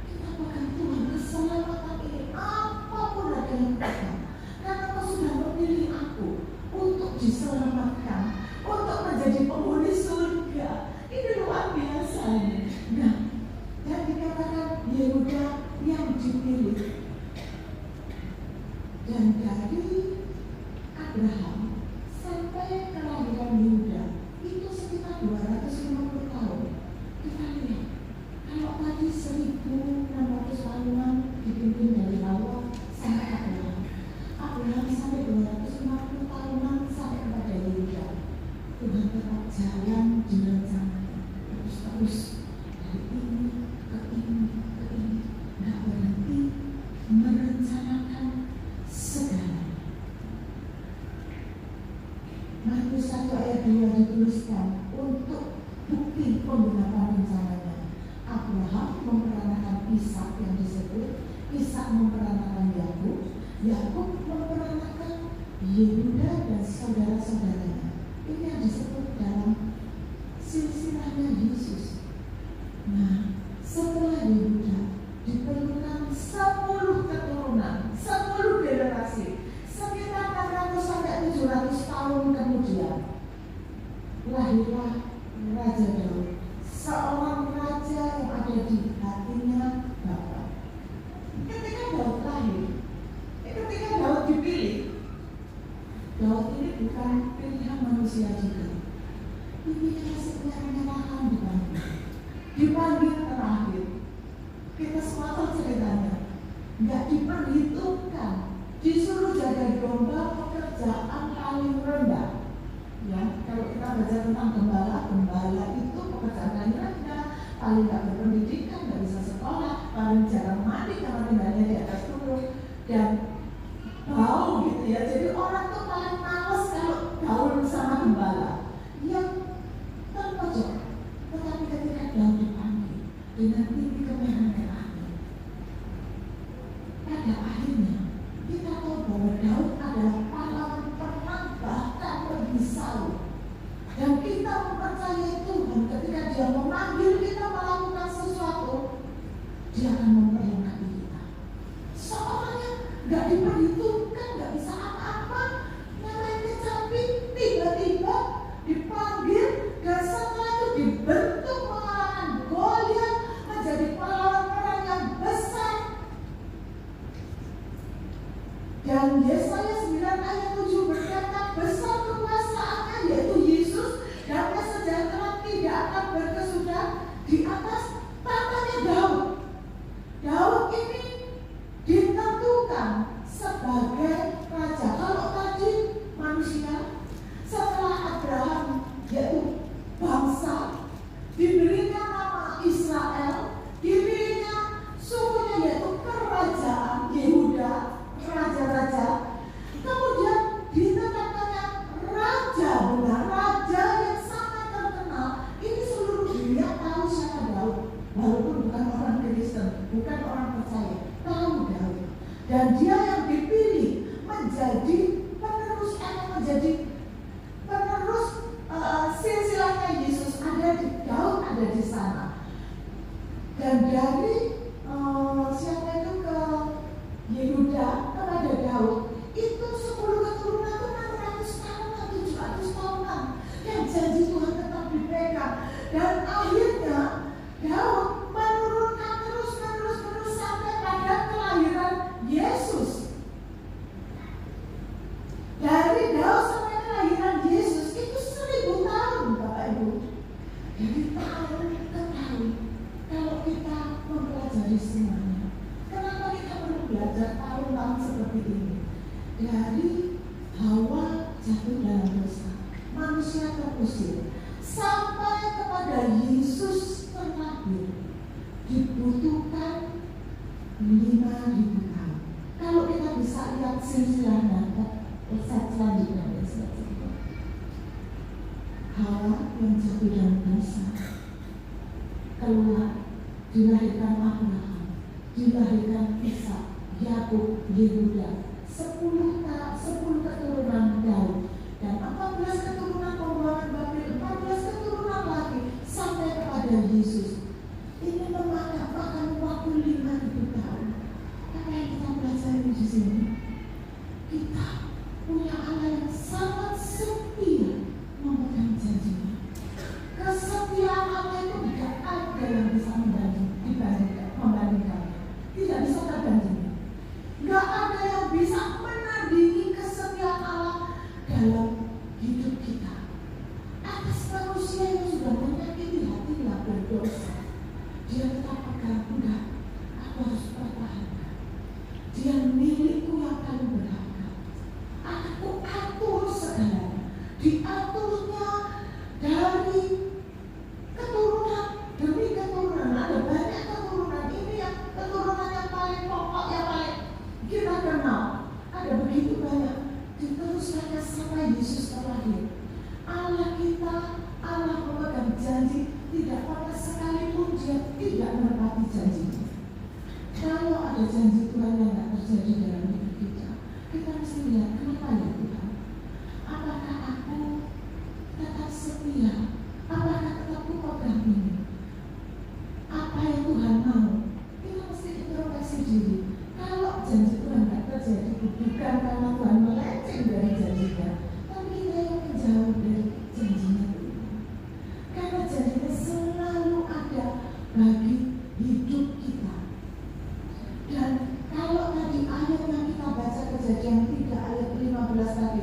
kita pegang Tuhan, keselamatan ini apapun harga yang pegang. Karena Kau sudah memilih aku untuk diselamatkan, untuk menjadi penghuni surga. Ini luar biasa ini. Nah, dan dikatakan Yehuda yang dipilih. Dan dari Abraham sampai kelahiran Yehuda itu sekitar 250 tahun. Kita lihat, kalau tadi 1600 tahunan dipimpin dari Hawa sampai Abraham. Abraham sampai 250 tahunan sampai kepada Yehuda. Tuhan tetap jalan di rencananya, terus dari ini ke ini ke ini, nggak berhenti merencanakan segalanya. Matius 1 ayat 2 dituliskan untuk bukti penggenapan rencananya. Abraham memperanakan Ishak yang disebut, Ishak memperanakan Yakub, Yakub memperanakan Yehuda dan saudara-saudaranya. Ini yang disebut dalam silsilahnya Yesus. Nah, setelah Yehuda diperlukan 10 keturunan, 10 generasi. Sekitar 400 sampai 700 tahun kemudian lahirlah Raja Daud, seorang raja yang ada di hatinya Bapa. Ketika Daud lahir, ketika Daud dipilih, Daud ini bukan pilihan manusia juga, Ini kasih penyerahan dipanggil terakhir. Kita semua tahu ceritanya. Nggak diperhitungkan, disuruh jaga domba, pekerjaan paling rendah. Ya, kalau kita baca tentang gembala itu pekerjaan paling rendah, paling nggak berpendidikan, nggak bisa sekolah, paling jarang mandi karena tinggalnya di atas gunung dan bau gitu ya. Jadi orang tuh paling males kalau gaul sama gembala yang terpojok. Tetapi ketika Daud dipanggil dengan tinggi kemerah-merahan, pada akhirnya kita tahu bahwa Daud adalah pahlawan perang bahkan lebih Saul. Dan kita mempercayai Tuhan ketika Dia memanggil kita melakukan sesuatu, Dia akan memperlengkapi kita. Seorang yang nggak diperhitungkan, nggak bisa apa-apa, nyalain kecapi, tiba-tiba dipanggil dan setelah itu dibentuk mengalahkan Goliat menjadi pahlawan perang yang besar. Dan Yesaya 9 ayat 7 berkata, besar kekuasaannya yaitu Yesus, dan sejahtera tidak akan berkesudah di atas tatanya Daud. Daud ini ditentukan sebagai raja. Kalau tadi manusia, setelah Abraham yaitu bangsa, diberikan nama Israel, diberinya sukunya yaitu kerajaan Yehuda, raja-raja, kemudian ditetapkannya raja, benar, raja yang sangat terkenal. Ini seluruh dunia tahu siapa Daud, walaupun bukan orang Kristen, bukan orang percaya, tahu Daud. Dan dia yang dipilih menjadi penerus silsilahnya Yesus ada di Daud, ada di sana. Dan dari siapa itu ke Yehuda kepada Daud itu 10 keturunan itu 600 tahunan, 700 tahunan, dan janji Tuhan tetap dipegang. Dan akhirnya Daud menurunkan terus sampai pada kelahiran Yesus. Dari Daud sampai kelahiran Yesus itu 1000 tahun, Bapak Ibu. Jadi tahun ke tahun, kalau kita mempelajari semuanya, kenapa kita perlu belajar tahun-tahun seperti ini? Dari Hawa jatuh dalam dosa, manusia terusir, sampai kepada Yesus terlahir, dibutuhkan 5.000 tahun. Kalau kita bisa lihat silsilahnya, selanjutnya Hawa yang jatuh dalam dosa, keluar, dilahirkan Abraham, dilahirkan Ishak, Yakub, Yehuda, 10 keturunan Daud, dan 14 keturunan pembuangan Babel, 14 keturunan lagi sampai kepada Yesus. Ini memakan waktu 5.000 tahun. Apa yang kita pelajari di sini? Kita punya Allah yang sangat setia memegang janjinya. Kesetiaan Allah itu tidak ada yang bisa membandingkan. Tidak bisa terbandingkan. Tidak ada yang bisa menandingi kesetiaan Allah dalam hidup kita. Atas manusia yang sudah menyakiti hati, tidak berdosa, dia tetap pegang, enggak, aku harus pertahankan. Dia milikku yang paling berharga. Aku atur segalanya. Diaturnya dari keturunan demi keturunan. Ada banyak keturunan. Ini yang keturunan yang paling pokok, yang paling kita kenal. Ada begitu banyak. Diteruskannya sampai Yesus terlahir. Allah kita, Allah pemegang janji, tidak pernah sekalipun Dia tidak menepati janjinya. Kalau ada janji Tuhan yang tidak terjadi dalam hidup kita, kita mesti lihat, kenapa ya Tuhan? Apakah aku tetap setia? Apakah tetap pegang ini? Apa yang Tuhan mau? Kita mesti introspeksi diri. Kalau janji Tuhan tidak terjadi, bukan karena Tuhan melenceng dari janjinya, tapi kita yang menjauh dari janjinya Tuhan. Karena janjinya selalu ada bagi hidup kita. Dan kalau tadi ayat yang kita baca Kejadian 3 ayat 15 tadi,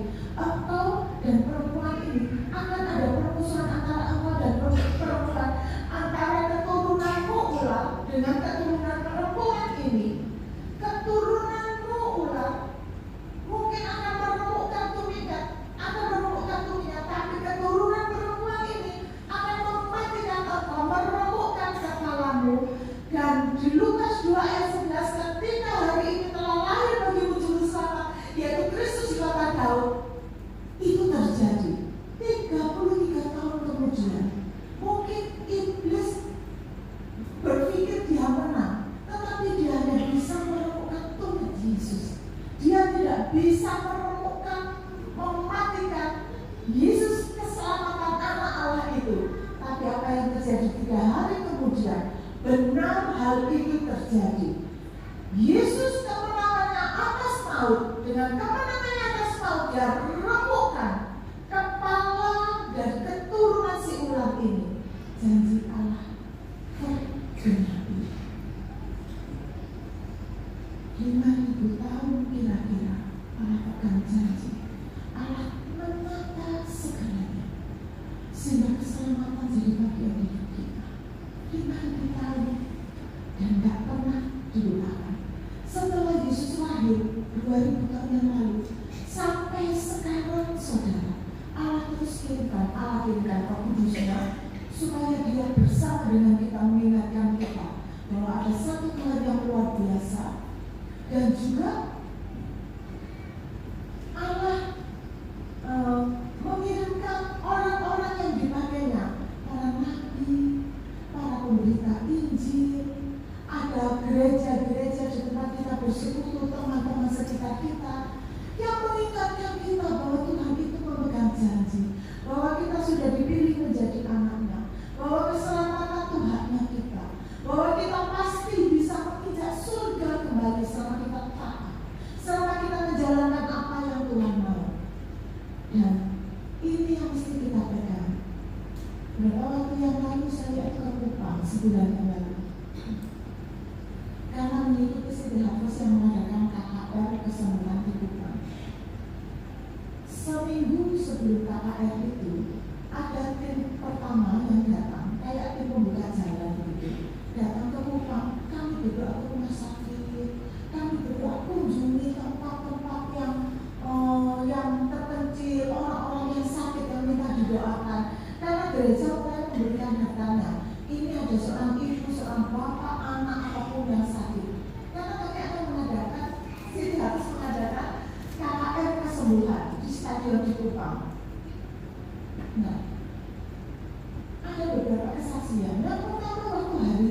terjadi. Yesus kemenangannya atas maut, dengan kemenangannya atas maut dia remukkan kepala dan keturunan si ular ini. Janji Allah tergenapi. 5.000 tahun kira-kira Allah pegang janji. Allah menata segalanya sehingga keselamatan jadi bagian hidup kita. 5.000 tahun dan tidak pernah dilupakan. Setelah Yesus lahir 2000 tahun yang lalu sampai sekarang, saudara, Allah terus kirimkan Roh Kudusnya supaya dia bersama dengan kita mengingatkan kita bahwa ada satu Tuhan yang luar biasa. Dan juga Allah mengirimkan orang-orang yang dipakainya, para nabi, para pemberita Injil. Ada gereja-gereja di tempat kita bersekutu, teman-teman sekitar kita yang mengingatkan kita bahwa Tuhan itu memegang janji, bahwa kita sudah dipilih menjadi anaknya, bahwa keselamatan Tuhannya kita, bahwa kita pasti bisa menginjak surga kembali selama kita taat, selama kita menjalankan apa yang Tuhan mau. Dan ini yang mesti kita pegang. Beberapa waktu yang lalu saya ke Kupang, sebulan yang lalu, karena mengikuti Sidrahapus yang mengadakan KKR kesembuhan di Kupang. Seminggu sebelum KKR itu ada tim pertama yang datang, kayak tim pembuka jalan begitu, datang ke Kupang. Kami berdoa ke rumah sakit, kami berdoa kunjungi tempat-tempat yang terpencil, orang-orang yang sakit yang minta didoakan. Karena gereja mulai memberikan datanya. Ini ada seorang ibu, seorang bapak, anak apapun yang sakit. Karena kami akan mengadakan, Siti harus mengadakan KKR kesembuhan di stadion di Kupang. Nah, ada beberapa kesaksian. Yang pertama waktu hari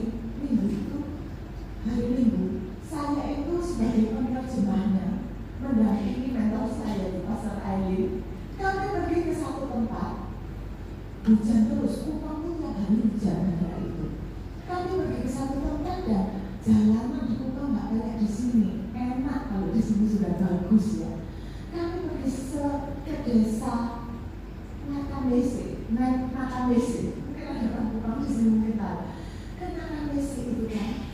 Minggu, saya itu sebagai penerjemahnya mendampingi mentor saya di Pasar Aileen. Kami pergi ke satu tempat. Hujan terus, Kupang itu tiap hari hujan hari itu. Kami pergi ke satu tempat dan jalanan di Kupang nggak kayak di sini. Enak kalau di sini sudah bagus ya. Kami pergi ke desa Nakamese. Mungkin ada orang Kupang di sini mungkin tahu. Ke Nakamese itu kan,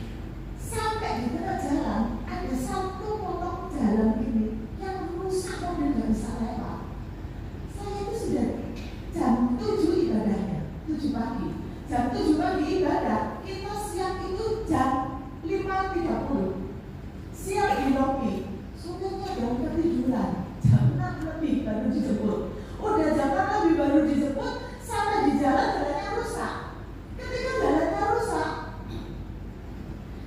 sampai di tengah jalan ada satu potong jalan ini yang rusak, mobil nggak bisa lewat. Saya itu sudah jam 7 ibadahnya, 7 pagi. Jam 7 pagi ibadah, kita siap itu jam 5.30. Siap di lobi, supirnya jam ketiduran, jam 6 lebih baru dijemput. Udah jam 6 lebih baru dijemput, sampai di jalannya rusak. Ketika jalannya rusak,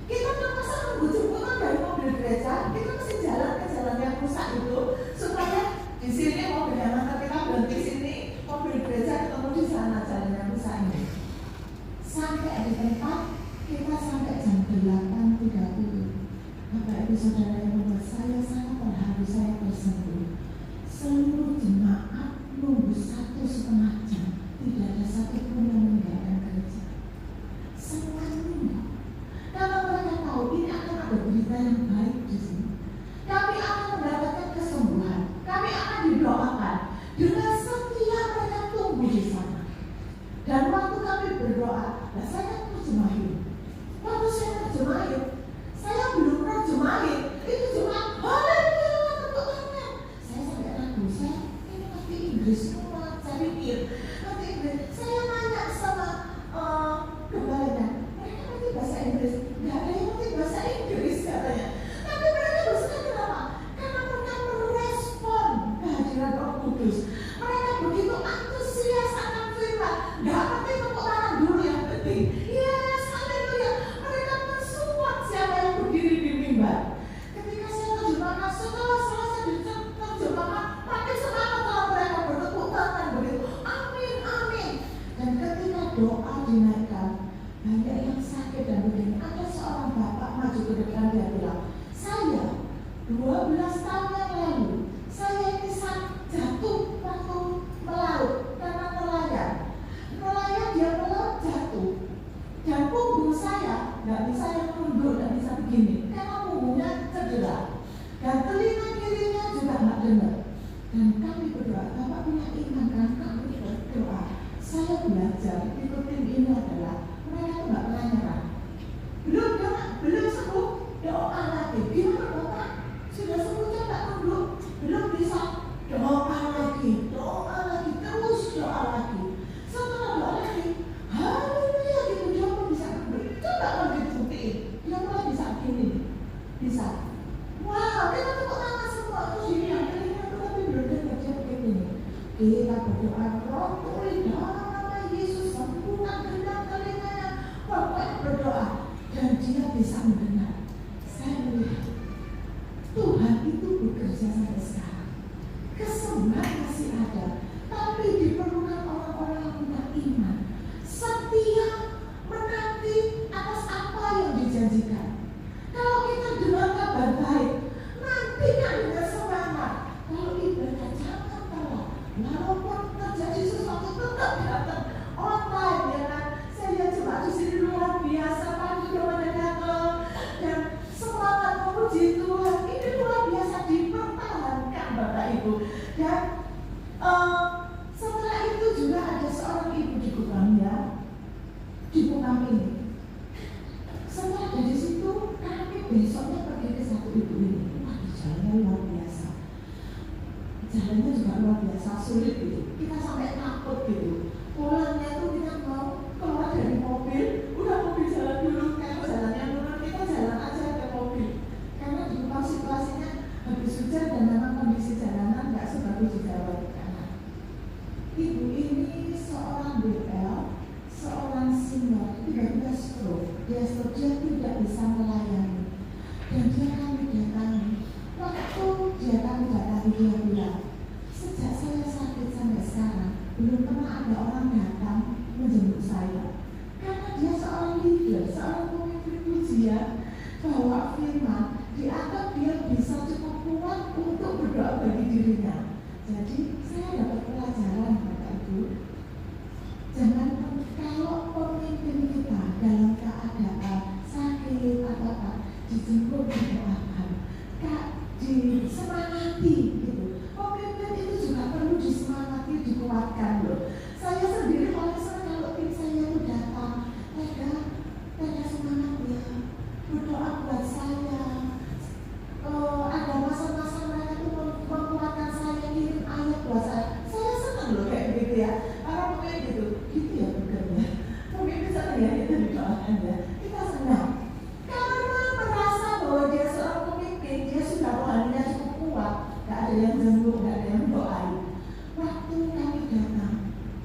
kita terpaksa nunggu jemputan dari mobil gereja. Kita mesti jalan ke jalan yang rusak itu supaya di sini mobil yang nanti kita berhenti sini, mobil gereja ketemu di sana jalan yang rusak ini. Sampai di tempat kita sampai jam 8.30. Bapak Ibu Saudara yang membuat saya sangat terharu, saya tersentuh. Seluruh jemaat nunggu 1,5 jam, tidak ada satupun yang meninggalkan gereja. Semua nunggu. Karena mereka tahu ini akan ada berita yang baik di sini. Kami akan mendapatkan kesembuhan. Kami akan didoakan. Dengan setia mereka tunggu di sana. Dan waktu kami berdoa, nah saya kan terjemahin. Waktu saya terjemahin, saya belum terjemahin. Itu cuma haleluya, tepuk tangan. Saya sampai ragu, saya ini ngerti Inggris semua. Saya pikir ngerti Inggris. Saya nanya sama gembalanya, mereka ngerti bahasa Inggris? Nggak ada yang ngerti bahasa Inggris katanya. Tapi mereka bersedia kenapa? Karena mereka merespon kehadiran Roh Kudus. Mereka begitu antusias akan firman. Nggak penting tepuk tangan dulu yang penting. Yes, haleluya. Mereka mensupport siapa yang berdiri di mimbar. Ketika saya terjemahkan, setelah selesai diterjemahkan, makin semangat kalau mereka bertepuk tangan begitu. Amin, amin. Dan ketika doa dinaikkan, banyak yang sakit dan begini. Ada seorang bapak maju ke depan, dia bilang, saya 12 tahun yang lalu, saya ini jatuh waktu melaut karena nelayan. Nelayan dia melaut jatuh, dan punggung saya nggak bisa yang mundur, nggak bisa belajar ikut tim ini adalah mereka tuh nggak pernah nyerah. Belum sembuh, doa lagi. Gimana Bapak? Sudah sembuh coba tunduk, belum bisa, doa lagi, terus doa lagi. Setelah doa lagi, haleluya gitu, dia pun bisa tunduk. Coba kalau dibuktiin, dia mulai bisa gini, bisa. Wah, kita tepuk tangan semua terus ini yang telinga tuh tapi belum dengar dia begini. Kita berdoa, Roh Kudus dalam nama Yesus sembuhkan genang telinganya. Pokoknya berdoa dan dia bisa mendengar. Saya melihat Tuhan itu bekerja sampai sekarang. Kesembuhan masih ada, tapi diperlukan orang-orang yang punya iman, setia menanti atas apa yang dijanjikan. Kalau kita dengar kabar baik, nantikan dengan semangat. Kalau ibadah jangan telat, walaupun terjadi sesuatu tetap datang online ya kan. Saya lihat coba di sini luar biasa pagi pada datang dan semangat memuji Tuhan. Ini luar biasa dipertahankan Bapak Ibu. Dan setelah itu juga ada seorang ibu di Kupangnya, di Kupang ini. Setelah dari situ kami besoknya pergi ke satu ibu ini. Wah, jalannya luar biasa. Jalannya juga luar biasa sulit gitu. Kita sampai takut gitu. Pulangnya tuh kita mau keluar dari mobil, udah mobil jalan dulu. Kalau jalannya turun kita jalan aja ke mobil. Karena di rumah situasinya habis hujan dan memang kondisi jalanan nggak sebagus di Jawa Tengah. Ibu ini seorang BL, seorang senior, tiba-tiba stroke. Dia tidak bisa melayani. Dan dia kami datangi. Waktu kami datangi dia bilang, sejak saya sakit sampai sekarang belum pernah ada orang datang menjemput saya. Karena dia seorang leader, seorang pemimpin pujian, bawa firman, dianggap dia bisa cukup kuat untuk berdoa bagi dirinya. Jadi saya dapat pelajaran Bapak Ibu. Jangan kalau pemimpin kita dalam keadaan sakit atau apa, dijemput didoakan, disemangati gitu. Pemimpin itu juga perlu disemangati, dikuatkan loh. Saya sendiri paling senang kalau tim saya itu datang, tega semangat ya, berdoa buat saya. Ada masa-masa mereka itu menguatkan saya, kirim ayat buat saya. Saya senang loh kayak begitu ya. Orang kayak gitu ya bekerja. Pemimpin senang ya kita didoakan ya. Kita senang. Karena merasa bahwa dia seorang pemimpin, dia sudah rohaninya cukup kuat. Gak ada yang jemput, gak ada yang doain. Waktu kami datang,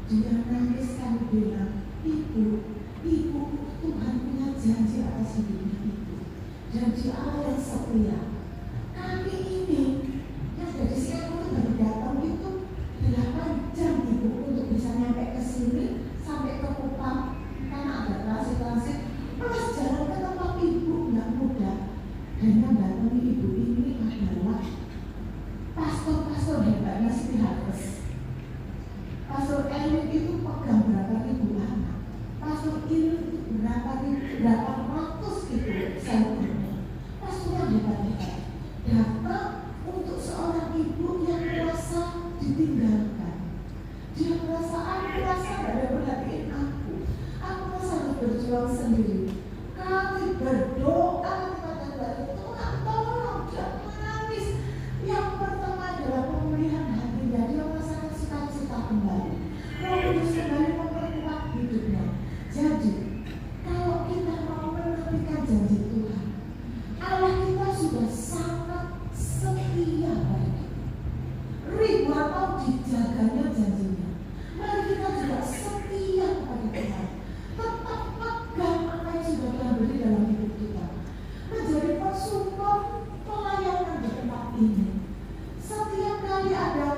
dia nangis, kami bilang, Ibu, Tuhan punya janji atas hidupnya Ibu. Janji Allah yang setia. Kami ini yang dari Singapura baru datang itu 8 jam Ibu untuk bisa nyampe ke sini sampai ke Kupang karena ada transit plus jalan ke tempat Ibu nggak mudah. Dan yang datangi Ibu ini adalah pastor hebatnya Siti Harvest. Pastor Elin itu pegang berapa ribu anak. Pastor Elin itu berapa ratus gitu senternya. Pastor yang hebat-hebat datang untuk seorang ibu yang merasa ditinggalkan. Dia merasa, aku merasa gak ada perhatian aku merasa harus berjuang sendiri. Kami berdoa kepada Tuhan, tolong jangan menangis. Yang pertama adalah pemulihan hatinya. Dia merasakan cita-cita kembali. Roh Kudus kembali memperkuat hidupnya. Jadi kalau kita mau menepikan janji Tuhan, Allah kita sudah sangat setia pada kita. Ribuan tahun dijaganya janjinya. Mari kita juga setia kepada Tuhan. Tetap pegang apa yang sudah Tuhan beri dalam hidup kita. Menjadi konsumen pelayanan di tempat ini. Setiap kali ada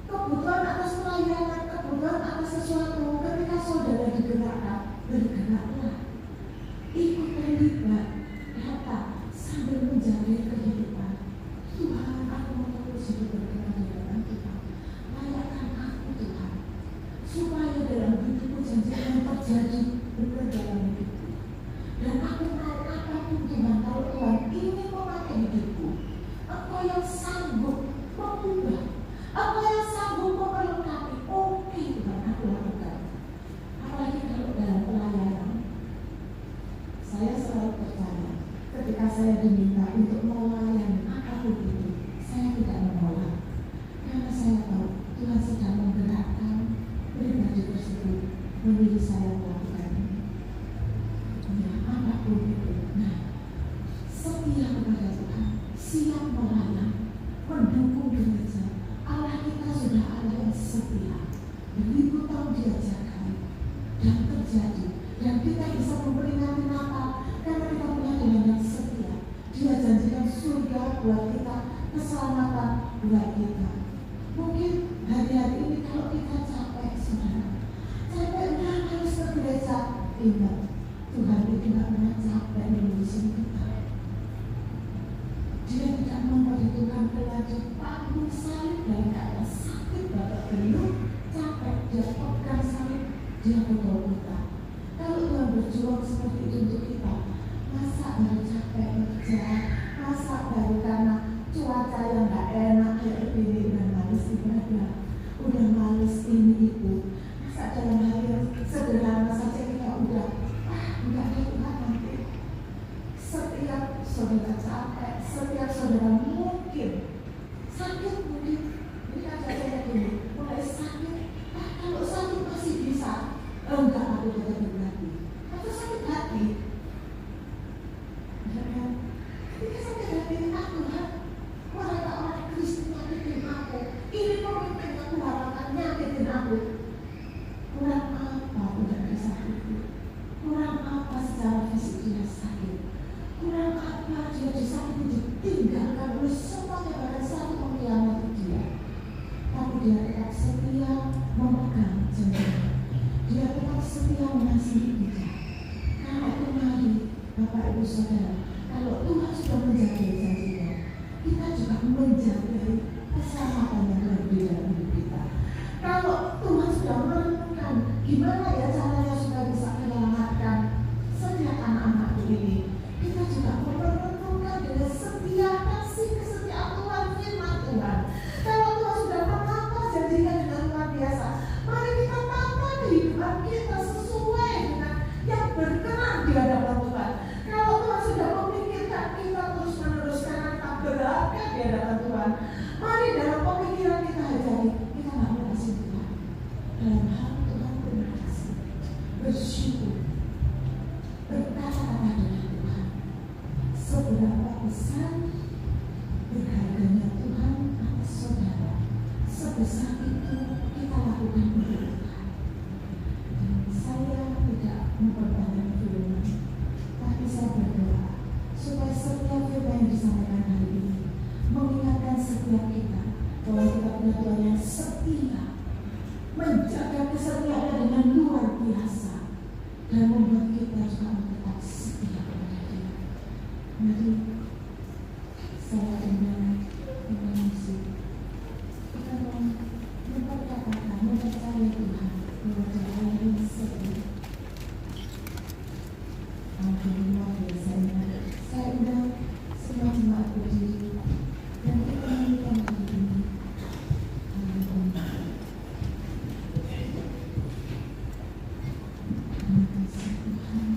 kebutuhan atas pelayanan, kebutuhan atas sesuatu, ketika saudara digerakkan, bergeraklah. Ikut terlibat, datang sambil menjaga kehidupan. Tuhan, aku mau terus hidup bergerak di dalam Tuhan. Layakkan aku Tuhan, supaya dalam hidupku janji yang terjadi benar dalam hidupku. Dan aku mau apapun Tuhan, kalau Tuhan ingin memakai hidupku, Engkau yang sanggup mengubah, Engkau yang sanggup memperlengkapi. Oke Tuhan, aku lakukan. dia jagai dan terjadi, dan kita bisa memperingati Natal karena kita punya Tuhan yang setia. Dia janjikan surga buat kita, keselamatan buat kita. Mungkin hari-hari ini kalau kita capek, saudara, capeknya harus ke gereja, ingat Tuhan itu tidak pernah capek mengurusin kita. Dia tidak memperhitungkan kelanjut panggung salib dari keadaan sakit, babak belur, capek, dia pegang salib, dia pukul kita. Kalau Tuhan berjuang seperti itu untuk kita, masa baru capek kerja, masa baru karena cuaca yang gak enak kayak gini, udah males ibadah, udah males ini itu. Masa dalam hal yang sederhana saja kita udah ada Tuhan nanti. Setiap saudara capek, setiap saudara mungkin sakit, mungkin ini kan saya gini, mulai sakit. Kalau sakit masih bisa, enggak, aku tetap berhati. Atau sakit hati, ketika sakit hati, Tuhan, orang Kristen nyakitin aku, ini pemimpin aku harapkan nyakitin aku. Kurang apa udah disakiti? Kurang apa secara fisik dia sakit? Kurang apa dia disakiti, ditinggalkan oleh semuanya, bahkan satu mengkhianati dia. Tapi dia tetap setia memegang janjinya. Dia tetap setia mengasihi kita. Karena itu mari Bapak Ibu Saudara, kalau Tuhan sudah menjaga janjinya, kita juga menjaga keselamatan yang lebih dalam hidup kita. Kalau Tuhan sudah merenungkan gimana ya caranya supaya bisa menyelamatkan setiap anak-anakku ini, kita juga merenungkan dengan setia kasih kesetiaan Tuhan, firman Tuhan. Kalau Tuhan sudah menata janjinya dengan luar biasa, mari kita tata kehidupan kita sesuai dengan yang berkenan di hadapan Tuhan. Kalau Tuhan sudah memikirkan kita terus-menerus karena kita berharga di hadapan Tuhan, mari dalam pemikiran kita hari-hari kita nggak mengasih Tuhan. Dalam hal Tuhan terima kasih, bersyukur, berkata-kata dengan Tuhan. Seberapa besar berharganya Tuhan atas saudara, sebesar itu kita lakukan untuk Tuhan. Saya tidak memperbanyak firman, tapi saya berdoa supaya setiap firman yang disampaikan hari ini mengingatkan setiap kita bahwa kita punya Tuhan yang setia, menjaga kesetiaannya dengan luar biasa, dan membuat kita juga tetap setia kepada Dia. Mari saya undang musik. Kita mau memperkatakan, mempercayai Tuhan bahwa Dia yang setia. Amin. Luar biasa. Saya undang semua jemaat berdiri dan kita menyanyikan lagu ini. Amin. Terima kasih Tuhan.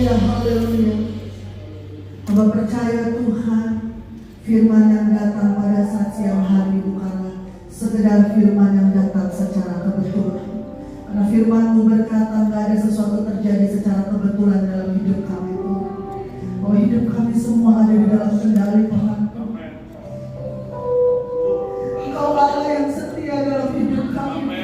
haleluya, haleluya. Hamba percaya Tuhan, firman yang datang pada saat siang hari bukanlah sekedar firman yang datang secara kebetulan. Karena firman-Mu berkata tidak ada sesuatu terjadi secara kebetulan dalam hidup kami Tuhan. Oh, hidup kami semua ada di dalam kendali Tuhan. Engkau Allah yang setia dalam hidup kami.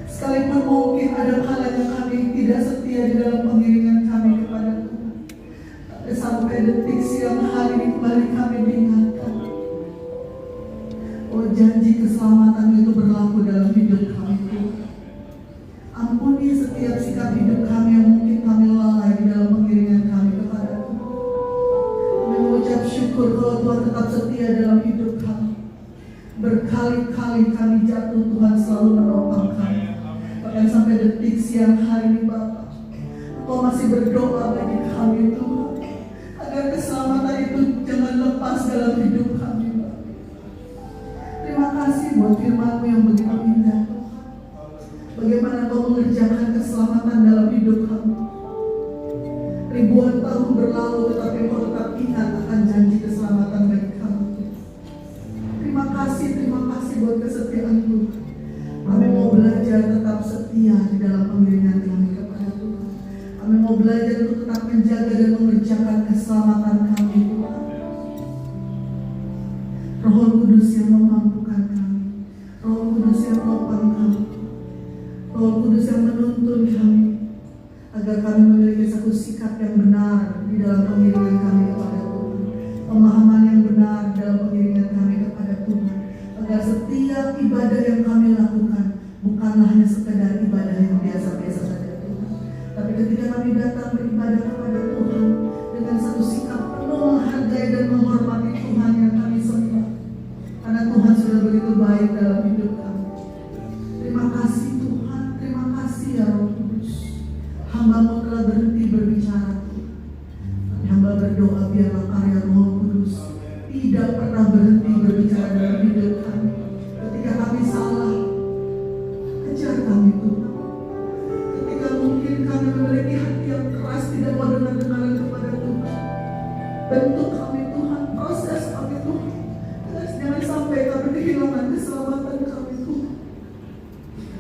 Sekalipun mungkin ada kalanya kami tidak setia di dalam pengiringan kami kepada Tuhan, tapi sampai detik siang hari ini kembali kami diingatkan. Oh, janji keselamatan itu berlaku dalam hidup kami Tuhan. Ampuni setiap sikap hidup kami yang mungkin kami lalai di dalam pengiringan kami kepada Tuhan. Kami mengucap syukur kalau Tuhan tetap setia dalam hidup kami. Berkali-kali kami jatuh, Tuhan selalu menopang kami. Bahkan sampai detik siang hari ini Bapak, Engkau masih berdoa bagi kami Tuhan, agar keselamatan itu jangan lepas dalam hidup kami Bapak. Terima kasih buat firman-Mu yang begitu indah Tuhan. Bagaimana Engkau mengerjakan keselamatan dalam hidup kami. Ribuan tahun berlalu tetapi Engkau tetap ingat akan janji keselamatan bagi kami. Terima kasih buat kesetiaan Tuhan. Kami mau belajar tetap setia di dalam pengiringan kami kepada Tuhan. Kami mau belajar untuk tetap menjaga dan mengerjakan keselamatan kami Tuhan. Roh Kudus yang memampukan kami, Roh Kudus yang menopang kami, Roh Kudus yang menuntun kami, agar kami memiliki satu sikap yang benar di dalam pengiringan kami kepada Tuhan, pemahaman yang benar dalam pengiringan kami kepada Tuhan, agar setiap ibadah yang kami lakukan bukanlah hanya sekedar ibadah yang biasa-biasa saja Tuhan, tapi ketika kami datang beribadah kepada Tuhan dengan satu sikap penuh menghargai dan menghormati Tuhan yang kami sembah, karena Tuhan sudah begitu baik dalam hidup kami. Terima kasih Tuhan, terima kasih ya Roh Kudus. Hamba-Mu telah berhenti berbicara Tuhan, tapi hamba berdoa biarlah karya Roh Kudus tidak pernah berhenti berbicara dalam hidup kami. Ketika kami salah, ajar kami Tuhan. Ketika mungkin kami memiliki hati yang keras, tidak mau dengar-dengaran kepada Tuhan, bentuk kami Tuhan, proses kami Tuhan. Jangan sampai kami kehilangan keselamatan kami Tuhan.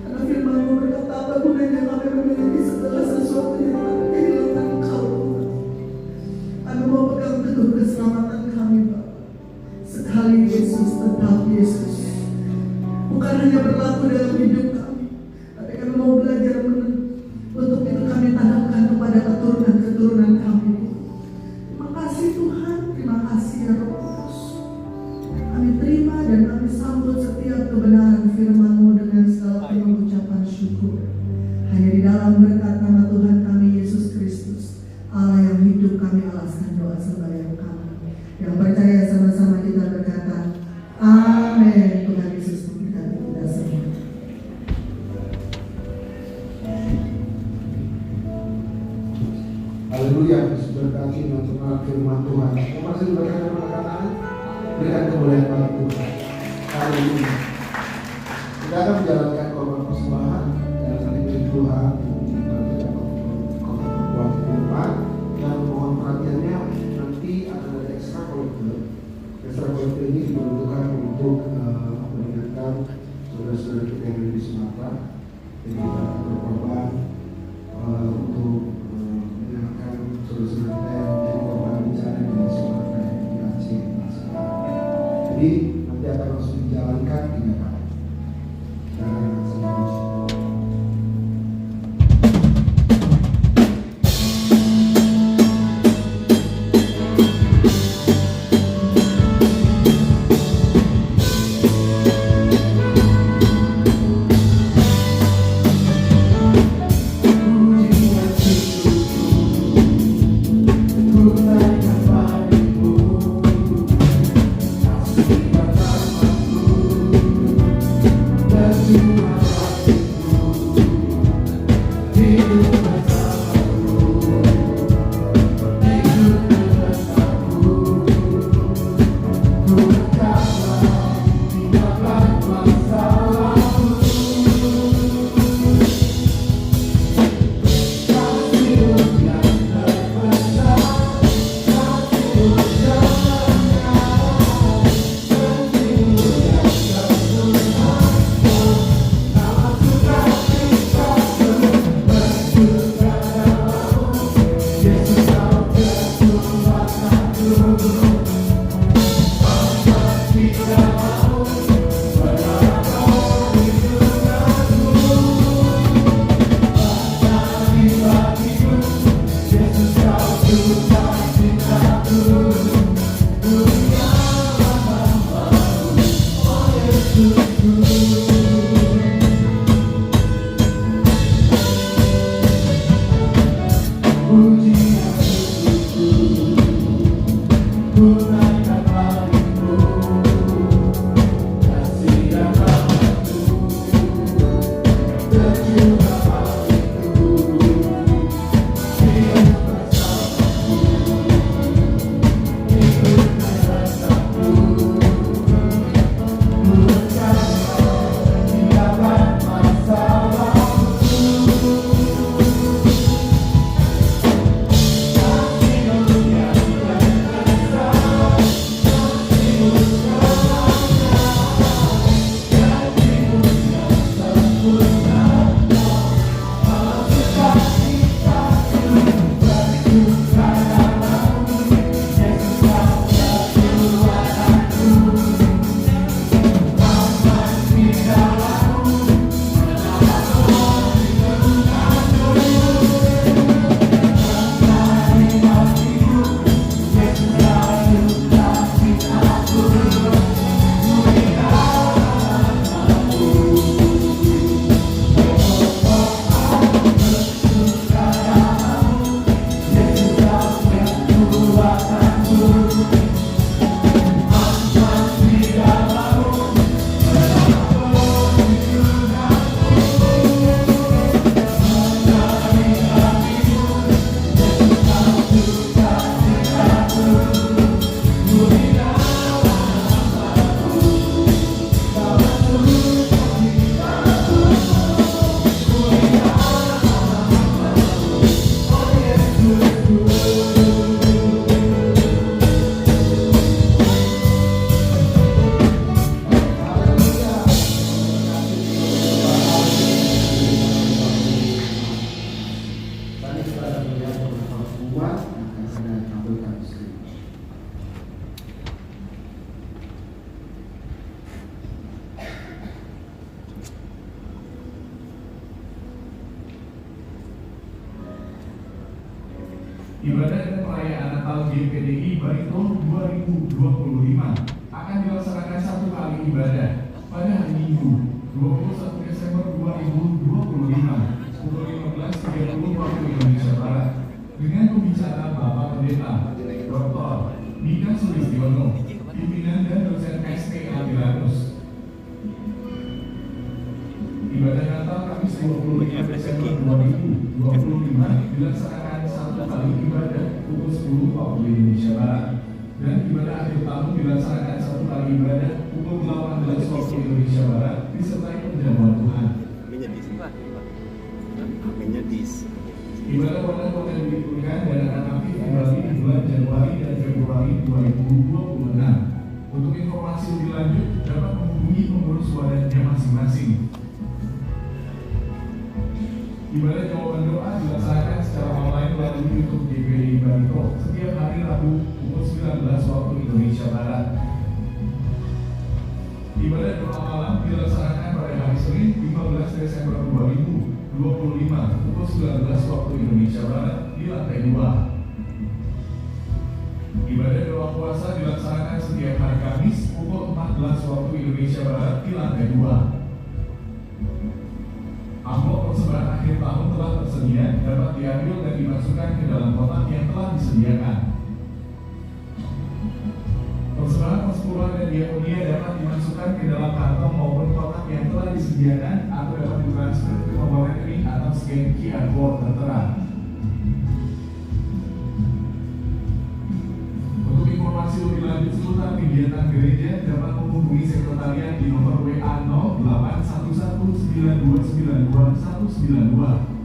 Karena firman-Mu berkata, apa gunanya kami memiliki segala sesuatu yang kami kehilangan Engkau Tuhan. Kami mau pegang teguh keselamatan kami Bapak. Sekali Yesus, tetap Yesus. Bukan hanya berlaku dalam hidup kami, tapi kami mau belajar untuk itu kami tanamkan kepada keturunan-keturunan kami. Terima kasih Tuhan, terima kasih ya Roh Kudus. Kami terima dan kami sambut setiap kebenaran firman-Mu dengan segala penuh ucapan syukur. Hanya di dalam berkat nama Tuhan kami Yesus Kristus, Allah yang hidup, kami alaskan doa sembahyang kami. Yang percaya sama-sama kita berkata, amin. Tuhan Yesus memberkati kita semua. Haleluya, berkati untuk firman Tuhan. Yang masih berkata perkataan, berikan kemuliaan bagi Tuhan. Haleluya. Kita akan menjalankan korban persembahan dan saling Tuhan kita buat di depan, dan mohon perhatiannya nanti akan ada extra kolektor. Extra kolektor ini diperuntukkan untuk mengingatkan saudara-saudara kita yang ada di Sumatera. Jadi kita akan berkorban untuk mengingatkan saudara-saudara kita yang menjadi korban bencana di Sumatera, di Aceh, di Masalah. Jadi nanti akan langsung dijalankan 3 kali. Dan selanjutnya. Tuhan yang akan saya tampilkan di sini. Ibadah dan perayaan Natal GPDI Barito 2025 akan dilaksanakan satu kali ibadah pada hari Minggu 21 Desember 2025 pukul 15.30 waktu Indonesia Barat dengan pembicara Bapak Pendeta Dr. Nika Sulistiono, pimpinan dan dosen STA Milanus. Ibadah Natal Kamis 25 Desember 2025 dilaksanakan satu kali ibadah pukul 10 waktu Indonesia Barat dan ibadah akhir tahun dilaksanakan satu kali ibadah pukul 18 waktu Indonesia Barat disertai penjamuan Tuhan. Ibadah konten diliburkan dan akan aktif kembali di bulan Januari dan Februari 2026. Untuk informasi lebih lanjut dapat menghubungi pengurus wadahnya masing-masing. Ibadah jawaban doa dilaksanakan secara online melalui YouTube GPDI Barito setiap hari Rabu pukul 19 waktu Indonesia Barat. Ibadah doa malam dilaksanakan pada hari Senin 15 Desember 2025 pukul 19 waktu Indonesia Barat di lantai 2. Ibadah doa puasa dilaksanakan setiap hari Kamis pukul 14 waktu Indonesia Barat di lantai 2. Amplop persembahan akhir tahun telah tersedia, dapat diambil dan dimasukkan ke dalam kotak yang telah disediakan. Persembahan persepuluhan dan diakonia dapat dimasukkan ke dalam kantong maupun kotak yang telah disediakan atau dapat ditransfer ke nomor rekening atau scan QR code tertera. Untuk informasi lebih lanjut seputar kegiatan gereja dapat menghubungi sekretariat di nomor WA 081192929192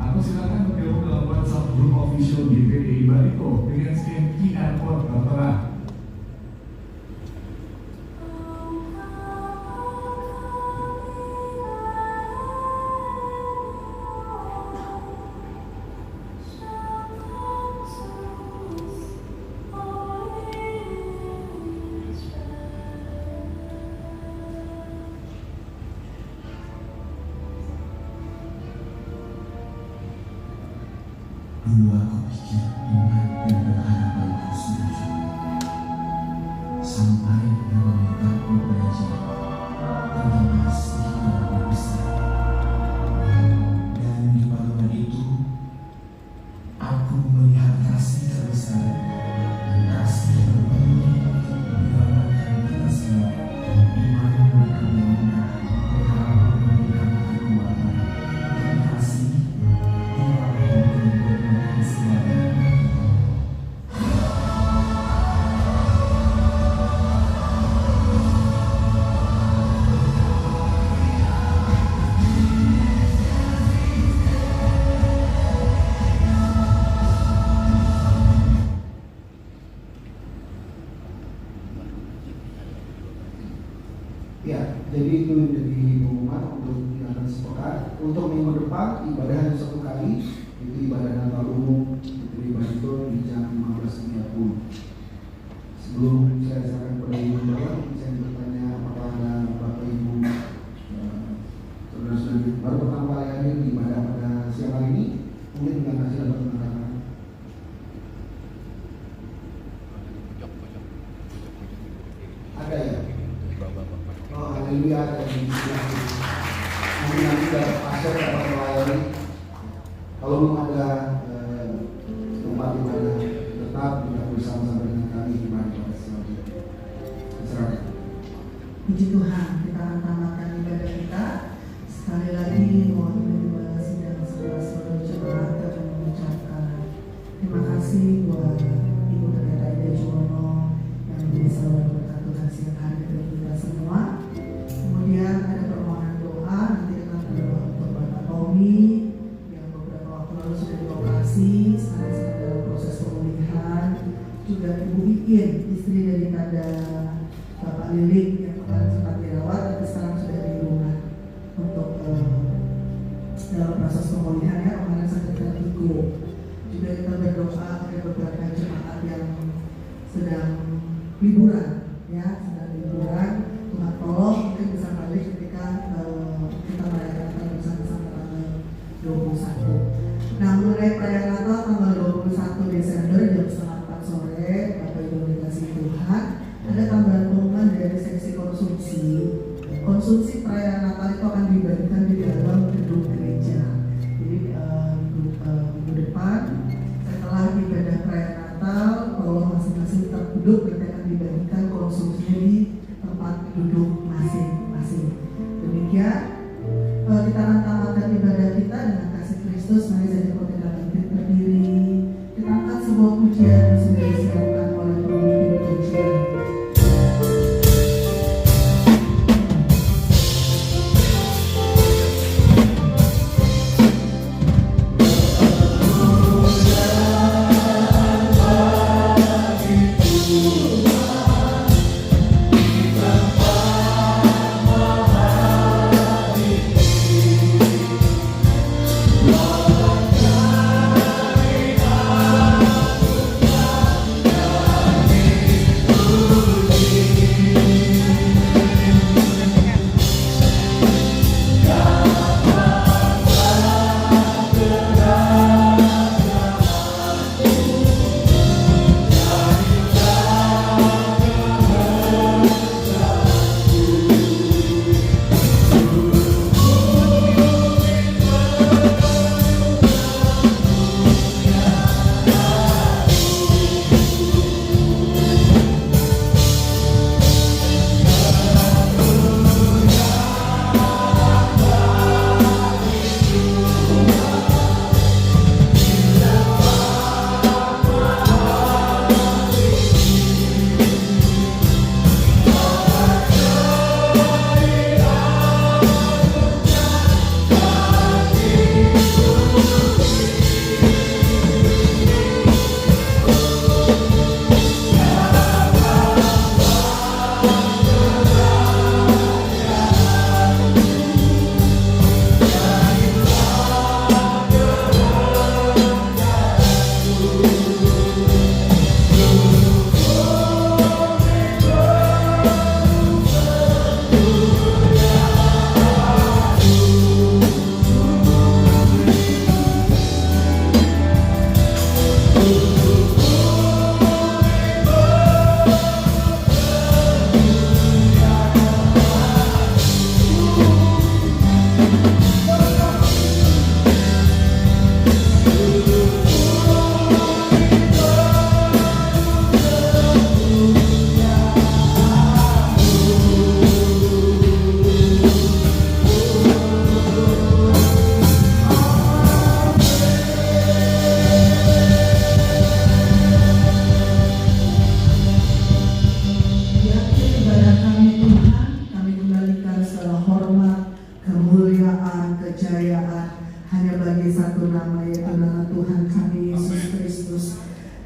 atau silakan bergabung dalam WhatsApp Group Official GPDI Barito dengan scan QR code tertera. Dulu aku pikir iman dan berharapanku sudah cukup, sampai engkau memintaku belajar tentang kasih yang lebih besar. Dan di pertemuan itu, aku melihat kasih terbesar dan kasih yang penuh menyelamatkan kita semua. Iman memberikan kemenangan, berharap memberikan kekuatan, dan kasih Ya, jadi itu jadi pengumuman untuk kegiatan sepekan. Untuk minggu depan ibadah hanya satu kali, itu ibadah Natal umum di Barito di jam 15.30. Sebelum saya serahkan kepada Ibu Bapak, saya bertanya apakah ada Bapak Ibu saudara-saudari baru pertama kali hadir di ibadah pada siang hari ini, mungkin dengan kasih dapat mengatakan. Ada ya? Oh, haleluya, ada di sini. Nanti dapat pastor dapat melayani. Kalau belum ada tempat di mana tetap kita bersama-sama dengan kami di mana pada selanjutnya. Serahkan. Puji Tuhan, kita akan tamatkan ibadah kita. Sekali lagi mohon diberkati dan segala seluruh jemaat dan mengucapkan terima kasih buat Ibu Pendeta Ida Juwono yang bisa berkat Tuhan siang hari bagi kita semua. Kemudian ada permohonan doa, nanti akan berdoa untuk Bapak Tommy yang beberapa waktu lalu sudah dioperasi, sekarang sedang dalam proses pemulihan. Juga Ibu Iin, istri daripada Bapak Lilik yang kemarin sempat dirawat, tapi sekarang sudah di rumah untuk dalam proses pemulihan ya, kemarin sakit vertigo. juga kita berdoa ada beberapa jemaat yang sedang liburan, ya, sedang liburan. Tuhan tolong mungkin bisa balik ketika kita merayakan bersama-sama tanggal 21. Nah, mengenai perayaan Natal tanggal 21 Desember jam 3:30 sore, Bapak Ibu dikasih Tuhan, ada tambahan pengumuman dari seksi konsumsi. Konsumsi perayaan Natal itu akan dibagikan di dalam gedung gereja. Jadi minggu depan setelah ibadah perayaan Natal, kalau masing-masing tetap duduk, kita akan dibagikan konsumsinya di tempat duduk masing-masing. Demikian kita akan tamatkan ibadah kita dengan kasih Kristus. Mari saja kalau kita berdiri, kita angkat sebuah pujian yang sudah disiapkan oleh pemimpin pujian.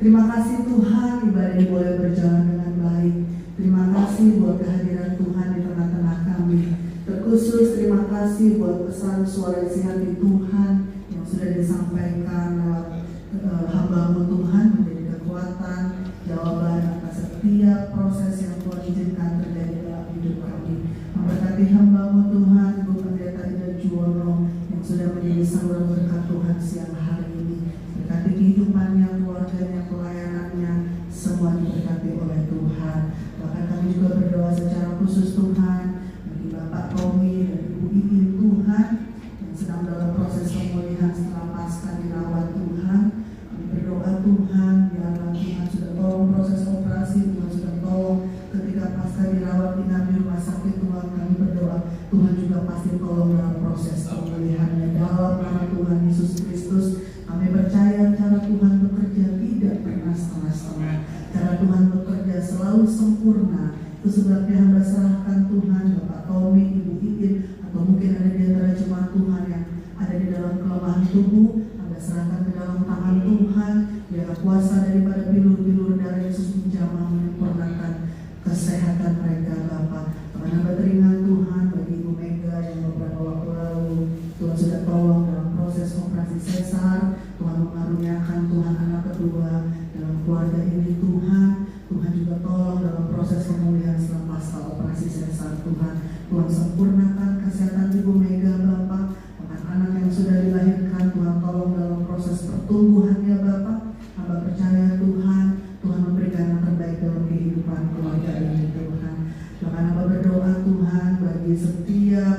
Terima kasih Tuhan, ibadah ini boleh berjalan dengan baik. Terima kasih buat kehadiran Tuhan di tengah-tengah kami. Terkhusus terima kasih buat pesan suara isi hati Tuhan yang sudah disampaikan lewat hamba-Mu Tuhan, menjadi kekuatan, jawaban atas setiap proses yang Tuhan izinkan terjadi dalam hidup kami. Memberkati hamba-Mu Tuhan, Ibu Pendeta Ida Juwono yang sudah menjadi saluran berkat Tuhan siang hari ini. Berkati kehidupannya, keluarganya, pelayanannya, semua diberkati oleh Tuhan. Bahkan kami juga berdoa secara khusus Tuhan bagi Bapak Tommy dan Ibu Iin Tuhan yang sedang dalam proses pemulihan setelah pasca dirawat Tuhan. Kami berdoa Tuhan, biarlah Tuhan sudah tolong proses operasi, Tuhan sudah tolong ketika pasca dirawat inap di rumah sakit Tuhan. Kami berdoa Tuhan juga pasti tolong dalam proses pemulihannya. Dalam nama Tuhan Yesus Kristus, kami percaya cara Tuhan bekerja tidak pernah setengah-setengah. Cara Tuhan bekerja selalu sempurna. Itu sebabnya hamba serahkan Tuhan, Bapak Tommy, Ibu Iin, atau mungkin ada di antara jemaat Tuhan yang ada di dalam kelemahan tubuh, hamba serahkan ke dalam tangan Tuhan. Biarlah kuasa daripada bilur-bilur darah Yesus menjamah menyempurnakan kesehatan mereka, Bapak. Tuhan hamba teringat Tuhan bagi Ibu Mega yang beberapa waktu lalu Tuhan sudah tolong dalam proses operasi sesar. Tuhan mengaruniakan menyerahkan Tuhan anak kedua dalam keluarga ini Tuhan. Tuhan juga tolong dalam proses pemulihan setelah pasca operasi sesar Tuhan. Tuhan sempurnakan kesehatan Ibu Mega Bapak. Bahkan anak yang sudah dilahirkan Tuhan tolong dalam proses pertumbuhannya Bapak. Hamba percaya Tuhan, Tuhan memberikan yang terbaik dalam kehidupan keluarga ini Tuhan. Bahkan hamba berdoa Tuhan bagi setiap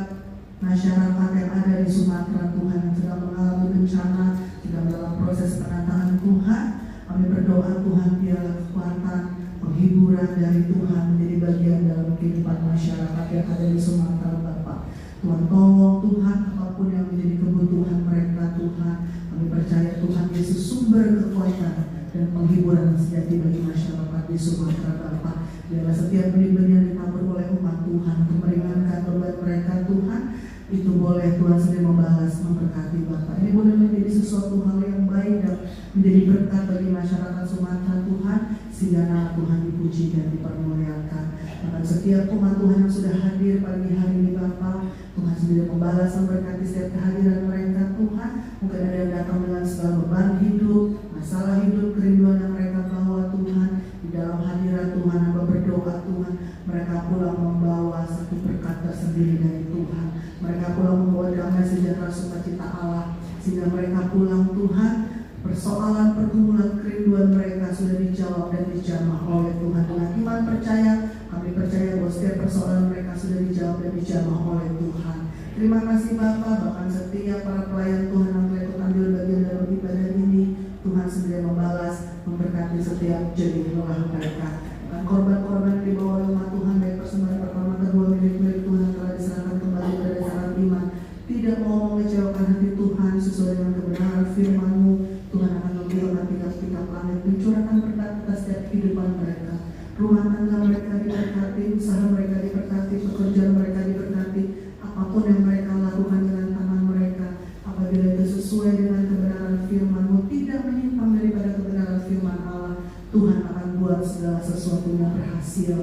masyarakat yang ada di Sumatera Tuhan yang sedang mengalami bencana, sedang dalam proses penataan Tuhan. Kami berdoa Tuhan biarlah kekuatan penghiburan dari Tuhan menjadi bagian dalam kehidupan masyarakat yang ada di Sumatera Bapak. Tuhan tolong Tuhan apapun yang menjadi kebutuhan mereka Tuhan. Kami percaya Tuhan Yesus sumber kekuatan dan penghiburan sejati bagi masyarakat di Sumatera Bapak. Biarlah setiap benih-benih yang ditabur oleh umat Tuhan untuk meringankan beban mereka Tuhan, itu boleh Tuhan sendiri membalas, memberkati Bapak. Ini boleh menjadi sesuatu hal yang baik dan menjadi berkat bagi masyarakat Sumatera Tuhan, sehingga nama Tuhan dipuji dan dipermuliakan. Bahkan setiap umat Tuhan yang sudah hadir pagi hari ini Bapak, Tuhan sendiri membalas, memberkati setiap kehadiran mereka Tuhan. Mungkin ada yang datang dengan segala beban hidup, masalah hidup, kerinduan yang mereka bawa Tuhan. Di dalam hadirat Tuhan, hamba berdoa Tuhan, mereka pulang membawa satu berkat tersendiri dari Tuhan. Mereka pulang membawa damai sejahtera sukacita Allah, sehingga mereka pulang Tuhan, persoalan pergumulan kerinduan mereka sudah dijawab dan dijamah oleh Tuhan. Dengan iman percaya, kami percaya bahwa setiap persoalan mereka sudah dijawab dan dijamah oleh Tuhan. Terima kasih Bapak, bahkan setiap para pelayan Tuhan yang telah ikut ambil bagian dalam ibadah ini, Tuhan sendiri membalas, memberkati setiap jerih lelah mereka. Dan korban-korban yang dibawa oleh umat Tuhan, baik persembahan pertama, kedua, milik Tuhan yang telah diserahkan kembali berdasarkan iman, tidak mau mengecewakan hati Tuhan sesuai dengan kebenaran firman-Mu. Tuhan akan membuat tingkap-tingkap langit, mencurahkan berkat atas setiap kehidupan mereka. Rumah tangga mereka diberkati, usaha mereka diberkati, pekerjaan mereka diberkati. Apapun yang mereka lakukan dengan tangan mereka, apabila itu sesuai dengan kebenaran firman-Mu, tidak menyimpang daripada kebenaran firman Allah, Tuhan akan buat segala sesuatunya berhasil.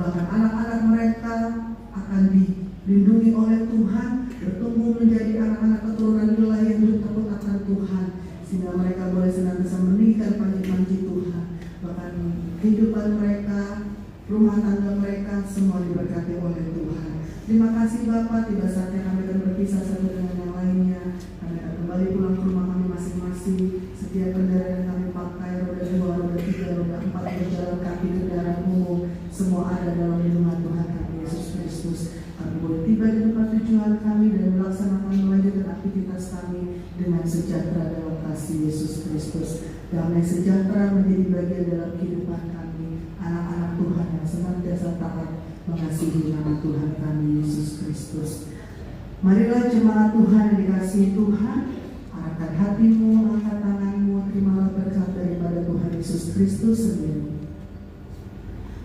Bahkan anak-anak mereka akan dilindungi oleh Tuhan, bertumbuh menjadi anak-anak keturunan wilayah yang takut akan Tuhan, sehingga mereka boleh senantiasa meninggikan panji-panji Tuhan. Bahkan kehidupan mereka, rumah tangga mereka, semua diberkati oleh Tuhan. Terima kasih Bapak, tiba saatnya kami akan berpisah satu dengan yang lainnya. Kami akan kembali pulang ke rumah kami masing-masing. Setiap kendaraan yang kami pakai, roda 2, roda 3, roda 4, berjalan kaki, kendaraan umum, semua ada dalam lindungan Tuhan kami Yesus Kristus. Kami boleh tiba di tempat tujuan kami dan melaksanakan melanjutkan aktivitas kami dengan sejahtera dalam kasih Yesus Kristus. Damai sejahtera menjadi bagian dalam kehidupan kami, anak-anak Tuhan yang senantiasa taat mengasihi nama Tuhan kami Yesus Kristus. Marilah jemaat Tuhan yang dikasihi Tuhan, arahkan hatimu, angkat tanganmu, terimalah berkat daripada Tuhan Yesus Kristus sendiri.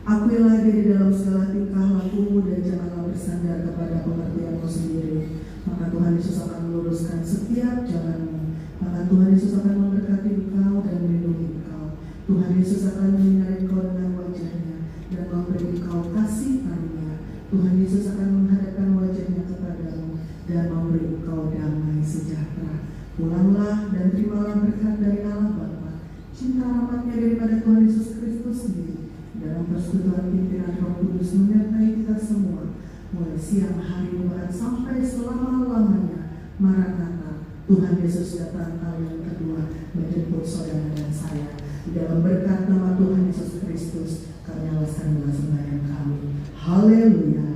Akuilah dia di dalam segala tingkah lakumu dan janganlah bersandar kepada pengertianmu sendiri. Maka Tuhan Yesus akan meluruskan setiap jalanmu. Maka Tuhan Yesus akan memberkati engkau dan melindungi engkau. Tuhan Yesus akan menyinari engkau dengan wajahnya dan memberi engkau kasih karunia. Tuhan Yesus akan menghadapkan wajahnya kepadamu dan memberi engkau damai sejahtera. Pulanglah dan terimalah berkat dari Allah Bapa, cinta rahmatnya daripada Tuhan Yesus Kristus sendiri, dalam persekutuan pimpinan Roh Kudus menyertai kita semua, mulai siang hari bahkan sampai selama-lamanya. Maranatha, Tuhan Yesus datang kali yang kedua menjemput saudara dan saya. Di dalam berkat nama Tuhan Yesus Kristus, kami alaskan sembahyang kami. Haleluya.